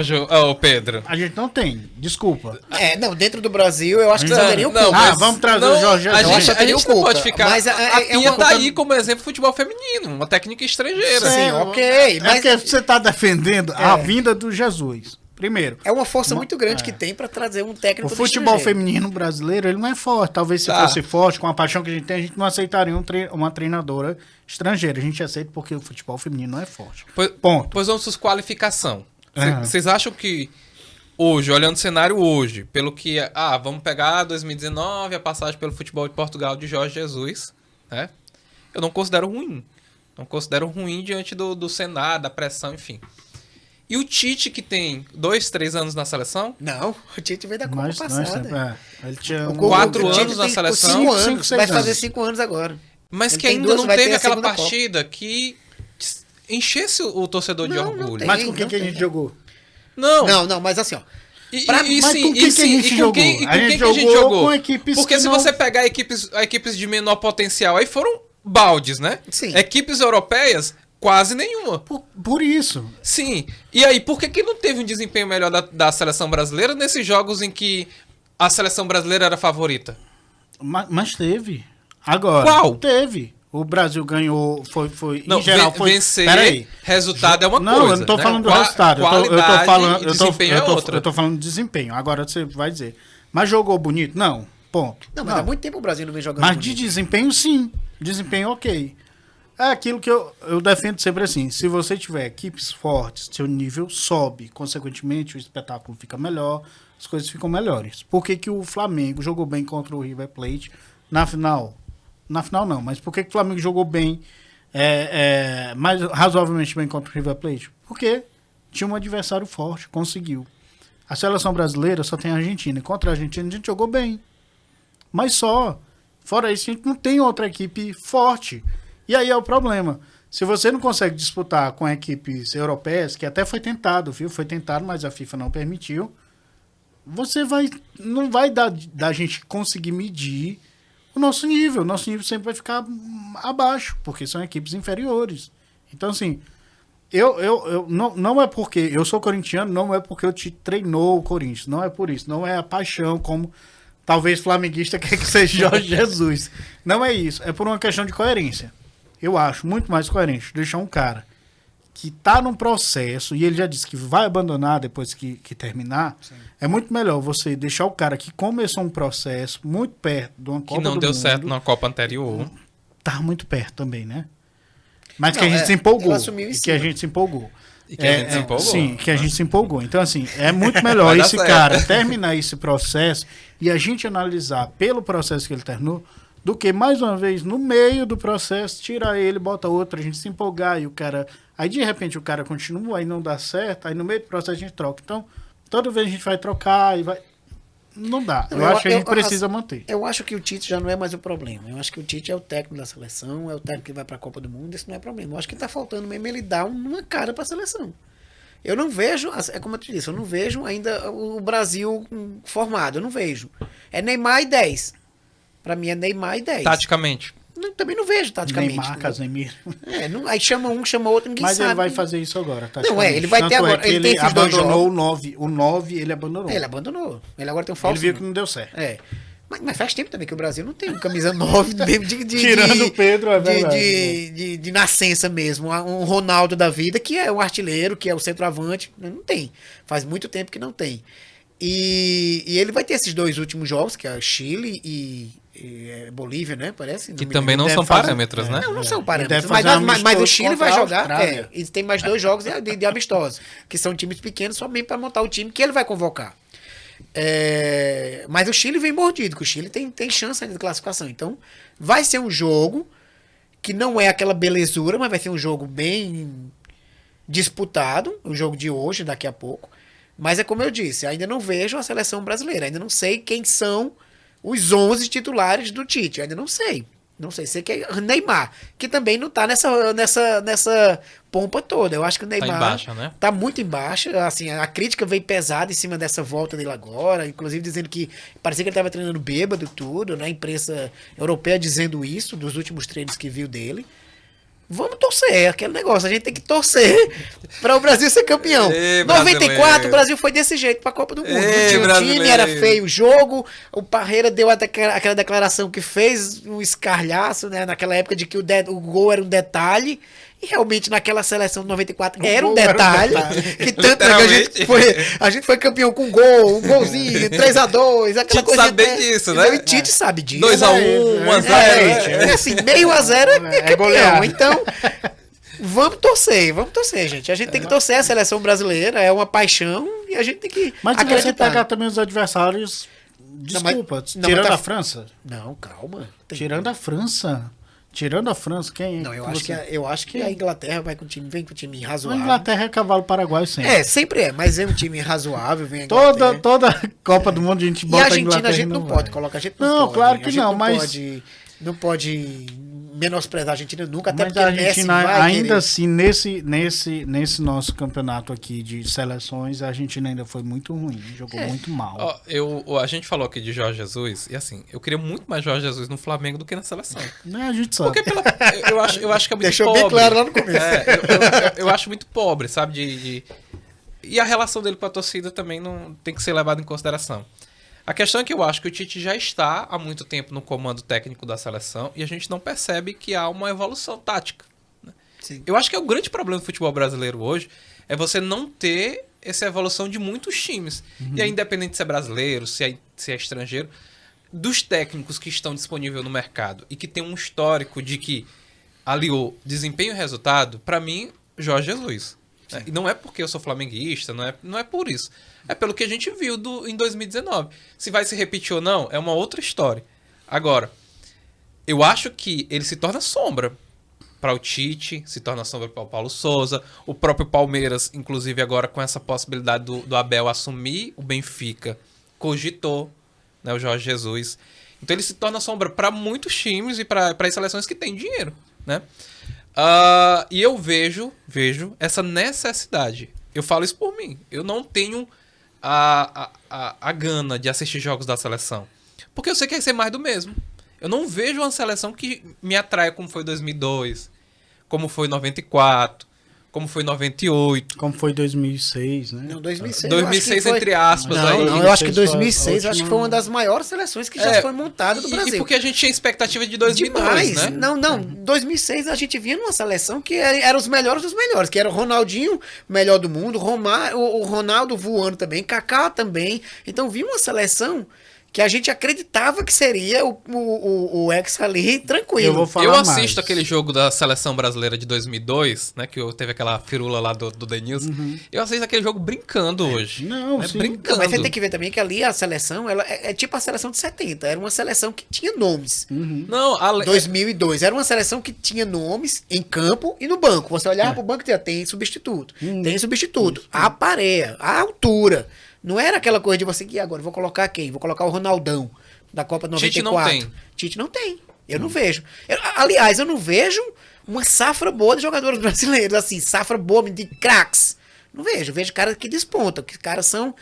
Pedro. A gente não tem, desculpa. Não, dentro do Brasil, eu acho que Não, só teria o não, Cuca. mas vamos trazer não, o Jorge A Jesus. gente, Só a teria gente o não Cuca, pode ficar... mas a é uma Pinha tá Cuca- aí como exemplo futebol feminino, uma técnica estrangeira. Sim, ok, mas- É porque você está defendendo a vinda do Jesus. Primeiro, É uma força muito grande que tem pra trazer um técnico o do futebol estrangeiro. feminino brasileiro, ele não é forte. Talvez se Tá. fosse forte, com a paixão que a gente não aceitaria uma treinadora estrangeira. A gente aceita porque o futebol feminino não é forte. Ponto. Pois vamos para qualificação. Aham. Vocês acham que hoje, olhando o cenário hoje, pelo que... vamos pegar 2019, a passagem pelo futebol de Portugal de Jorge Jesus, né? Eu não considero ruim. Não considero ruim diante do Senado, da pressão, enfim. E o Tite, que tem 2, 3 anos na seleção, Não, o Tite veio da Copa Mas passada. ele tinha O um- Cuca- 4 o Tite anos na tem seleção. 5 anos, 5, 6 vai fazer anos. 5 anos agora. mas Ele que tem ainda duas, não vai ter teve a aquela segunda Copa. partida que enchesse o torcedor de Não, não orgulho. tem. Mas com quem não que a gente tem. jogou? Não, mas assim, ó. E, Pra- e mas sim, com e quem que sim, a gente e com jogou? quem, e com A quem gente que a gente jogou jogou? com equipes Porque que se não- você pegar equipes de menor potencial, aí foram baldes, né? Sim. Equipes europeias, quase nenhuma. Por isso. Sim. E aí, por que não teve um desempenho melhor da seleção brasileira nesses jogos em que a seleção brasileira era a favorita? Mas teve. Agora. Qual? Teve. O Brasil ganhou, foi Não, em geral, foi... vencer, Peraí. resultado é uma Não, coisa. eu não tô né? falando do resultado. Eu tô Qualidade falando, e desempenho é outra. eu tô falando de desempenho. Agora você vai dizer. Mas jogou bonito? Não. Ponto. Não, mas há muito tempo o Brasil não vem jogando Mas de bonito. desempenho, sim. Desempenho, ok. É aquilo que eu defendo sempre assim. Se você tiver equipes fortes, seu nível sobe. Consequentemente, o espetáculo fica melhor, as coisas ficam melhores. Por que, que o Flamengo jogou bem contra o River Plate na final? Na final não, mas por que, que o Flamengo jogou bem, mais razoavelmente bem contra o River Plate? Porque tinha um adversário forte, conseguiu. A seleção brasileira só tem a Argentina. E contra a Argentina a gente jogou bem. Mas só. Fora isso, a gente não tem outra equipe forte. E aí é o problema. Se você não consegue disputar com equipes europeias, que até foi tentado, viu? Foi tentado, mas a FIFA não permitiu. Você não vai dar da gente conseguir medir o nosso nível. O nosso nível sempre vai ficar abaixo, porque são equipes inferiores. Então, assim, não é porque eu sou corintiano, não é porque eu te treinou o Corinthians. Não é por isso. Não é a paixão como talvez flamenguista quer que seja Jorge Jesus. Não é isso. É por uma questão de coerência. Eu acho muito mais coerente deixar um cara que tá num processo e ele já disse que vai abandonar depois que terminar. Sim. É muito melhor você deixar o cara que começou um processo muito perto de uma Copa do Mundo. Que não deu certo na Copa anterior. Tá muito perto também, né? Mas que a gente se empolgou. Que a gente se empolgou. E que a gente se empolgou. Sim, que a gente se empolgou. Então, assim, é muito melhor esse cara terminar esse processo e a gente analisar pelo processo que ele terminou do que, mais uma vez, no meio do processo, tirar ele, bota outro, a gente se empolgar e o cara... Aí, de repente, o cara continua, aí não dá certo, aí no meio do processo a gente troca. Então, toda vez a gente vai trocar e vai... Não dá. Eu acho que a gente precisa manter. Eu acho que o Tite já não é mais o problema. Eu acho que o Tite é o técnico da seleção, é o técnico que vai para a Copa do Mundo, isso não é problema. Eu acho que tá faltando mesmo ele dar uma cara para a seleção. Eu não vejo, é como eu te disse, eu não vejo ainda o Brasil formado, eu não vejo. É Neymar e 10. Para mim é Neymar e 10. Taticamente. Também não vejo taticamente. Neymar, Casemiro. Aí chama um, chama outro, ninguém sabe. Mas ele vai fazer isso agora, tá? Não, ele vai ter agora. Ele tem esses dois jogos. O 9. O 9 ele abandonou. Ele abandonou. Ele agora tem um falso. Ele viu que não deu certo. Mas faz tempo também que o Brasil não tem um camisa 9 mesmo tirando o Pedro, é verdade. De nascença mesmo. Um Ronaldo da vida, que é um artilheiro, que é o centroavante. Não tem. Faz muito tempo que não tem. E ele vai ter esses dois últimos jogos, que é Chile e Bolívia, né? Parece. Que também não são parâmetros, né? Não são parâmetros. Mas o Chile vai jogar. E tem mais dois jogos de amistosos, que são times pequenos, somente para montar o time que ele vai convocar. Mas o Chile vem mordido, que o Chile tem chance ainda de classificação. Então, vai ser um jogo que não é aquela belezura, mas vai ser um jogo bem disputado, o jogo de hoje, daqui a pouco. Mas é como eu disse, ainda não vejo a seleção brasileira, ainda não sei quem são os 11 titulares do Tite, ainda não sei. Não sei, sei que é Neymar, que também não tá nessa pompa toda. Eu acho que o Neymar tá em baixa, né? Tá muito em baixa. Assim, a crítica veio pesada em cima dessa volta dele agora, inclusive dizendo que parecia que ele estava treinando bêbado tudo, né? A imprensa europeia dizendo isso dos últimos treinos que viu dele. Vamos torcer, é aquele negócio, a gente tem que torcer para o Brasil ser campeão. 94, o Brasil foi desse jeito para a Copa do Mundo. Não tinha o time, era feio o jogo, o Parreira deu aquela declaração que fez um escaralhaço, né, naquela época de que o gol era um detalhe, e realmente naquela seleção de 94 era um detalhe, que tanto que a gente foi campeão com gol, um golzinho, 3-2, aquela coisa. Sabe bem disso, né? O Tite sabe disso. 2-1, 1-0. É assim, meio a 0 é campeão, então... Vamos torcer, gente. A gente tem que torcer a seleção brasileira, é uma paixão e a gente tem que Mas se você pegar também os adversários, desculpa, tirando a França? Não, calma. Tirando a França, quem? Não, eu acho que a Inglaterra vem com o time razoável. A Inglaterra é cavalo paraguaio sempre. Sempre é, mas é um time razoável, vem a Inglaterra. Toda Copa do Mundo a gente bota a Inglaterra. A gente não pode colocar, a gente não pode. Claro que não, mas não pode menosprezar a Argentina nunca, até mas porque a Argentina ainda assim, nesse nosso campeonato aqui de seleções, a Argentina ainda foi muito ruim, jogou muito mal. A gente falou aqui de Jorge Jesus, e assim, eu queria muito mais Jorge Jesus no Flamengo do que na seleção. A gente sabe. Porque eu acho que é muito Deixou pobre. Bem claro lá no começo. Eu acho muito pobre, sabe? E a relação dele com a torcida também não tem que ser levada em consideração. A questão é que eu acho que o Tite já está há muito tempo no comando técnico da seleção e a gente não percebe que há uma evolução tática. Né? Eu acho que é o grande problema do futebol brasileiro hoje é você não ter essa evolução de muitos times. E aí, independente se é brasileiro, se é estrangeiro, dos técnicos que estão disponíveis no mercado e que tem um histórico de que aliou desempenho e resultado, pra mim, Jorge Jesus. Né? E não é porque eu sou flamenguista, não é por isso. É pelo que a gente viu em 2019. Se vai se repetir ou não, é uma outra história. Agora, eu acho que ele se torna sombra para o Tite, se torna sombra para o Paulo Souza, o próprio Palmeiras, inclusive agora com essa possibilidade do Abel assumir o Benfica, cogitou, né, o Jorge Jesus. Então ele se torna sombra para muitos times e para as seleções que têm dinheiro, né? E eu vejo essa necessidade. Eu falo isso por mim. Eu não tenho a gana de assistir jogos da seleção, porque eu sei que vai ser mais do mesmo. Eu não vejo uma seleção que me atraia como foi 2002, como foi 94, como foi 98. Como foi 2006, né? Não, 2006. 2006 entre aspas. Não, aí. não, eu acho que 2006 2006 acho que foi uma das maiores seleções que já foi montada do Brasil. E porque a gente tinha expectativa de 2002, demais, né? Não. 2006 a gente via numa seleção que era os melhores dos melhores, que era o Ronaldinho, melhor do mundo, o Ronaldo voando também, Kaká também. Então vinha uma seleção que a gente acreditava que seria o Hexa ali tranquilo. Eu assisto aquele jogo da Seleção Brasileira de 2002, né, que teve aquela firula lá do Denilson. Eu assisto aquele jogo brincando hoje. Não, sim. Brincando. Não, mas você tem que ver também que ali a seleção, ela é tipo a seleção de 70. Era uma seleção que tinha nomes. Não, 2002 era uma seleção que tinha nomes em campo e no banco. Você olhava pro banco e dizia, tem substituto. Tem substituto. A pareia, a altura. Não era aquela coisa de você que agora vou colocar quem? Vou colocar o Ronaldão da Copa 94. Tite não tem. Eu não vejo. Aliás, eu não vejo uma safra boa de jogadores brasileiros, assim, safra boa de craques. Não vejo. Eu vejo caras que despontam, que caras são...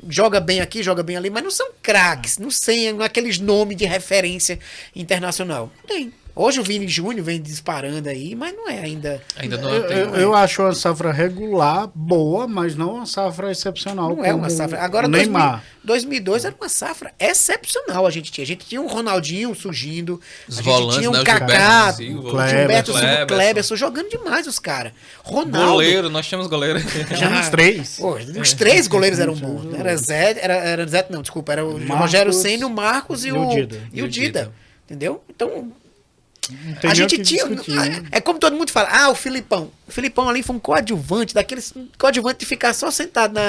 Joga bem aqui, joga bem ali, mas não são craques, não são aqueles nomes de referência internacional. Não tem. Hoje o Vini Júnior vem disparando aí, mas não é ainda. Ainda não é. Eu acho uma safra regular, boa, mas não uma safra excepcional. Não é uma safra. Agora, Neymar. 2002 era uma safra excepcional. A gente tinha um Ronaldinho surgindo, Os a gente volantes, tinha um né? Kaká, Gilberto o Gilberto Silva, o Kleberson, jogando demais os caras. Ronaldo. Goleiro, nós tínhamos goleiro. Os três. Pô, os três goleiros eram bons. Era Zé, não, desculpa, era o Rogério Ceni, o Marcos e o Dida. Entendeu? Então, a gente tinha. É como todo mundo fala, o Filipão. O Filipão ali foi um coadjuvante, daqueles coadjuvante de ficar só sentado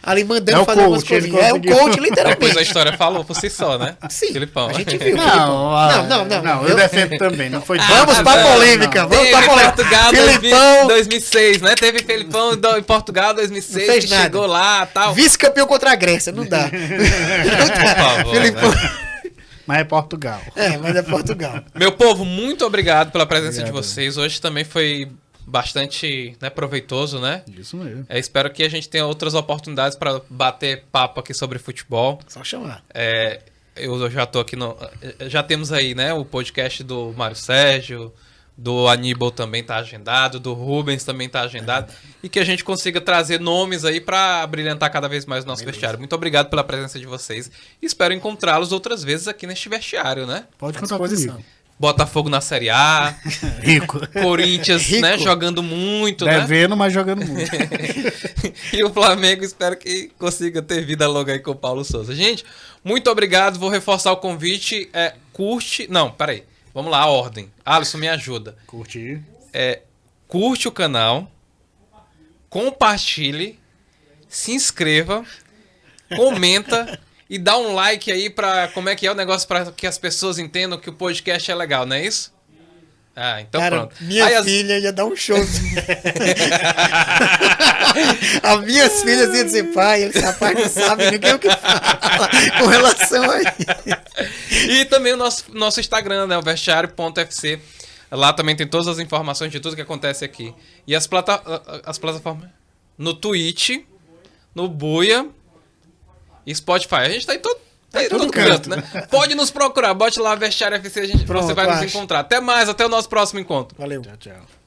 ali mandando fazer umas coisinhas. É o coach, literalmente. Depois a história falou por si só, né? Sim. Filipão. A gente viu. Não, eu defendo também. Não foi Vamos pra polêmica. Vamos pra polêmica. Portugal Filipão 2006, né? Teve Filipão em Portugal 2006, fez que nada. chegou lá e tal. Vice-campeão contra a Grécia, não dá. Por favor, Filipão. né? Mas é Portugal. Mas é Portugal. Meu povo, muito obrigado pela presença de vocês. Hoje também foi bastante, né, proveitoso, né? Isso mesmo. Espero que a gente tenha outras oportunidades para bater papo aqui sobre futebol. Só chamar. Eu já tô aqui já temos aí, né, o podcast do Mário Sérgio, do Aníbal também tá agendado, do Rubens também tá agendado, e que a gente consiga trazer nomes aí para brilhantar cada vez mais o nosso vestiário. Muito obrigado pela presença de vocês. Espero encontrá-los outras vezes aqui neste vestiário, né? Pode contar comigo. Botafogo na Série A. Rico. Corinthians, né, jogando muito, né? Devendo, mas jogando muito. E o Flamengo, espero que consiga ter vida longa aí com o Paulo Souza. Gente, muito obrigado. Vou reforçar o convite. Curte... Não, peraí. Vamos lá, a ordem. Alisson, me ajuda. Curti. Curte o canal, compartilhe, se inscreva, comenta e dá um like aí pra... Como é que é o negócio pra que as pessoas entendam que o podcast é legal, não é isso? Então cara, pronto. Minha filha ia dar um show. As minhas filhas iam dizer, pai, esse rapaz não sabe nem o que fala com relação a isso. E também o nosso Instagram, né? O vestiário.fc. Lá também tem todas as informações de tudo que acontece aqui. E as plataformas? No Twitch, no Buia e Spotify. A gente tá em todo canto, né? Pode nos procurar, bote lá Vestiário FC, você vai nos encontrar. Até mais, até o nosso próximo encontro. Valeu. Tchau, tchau.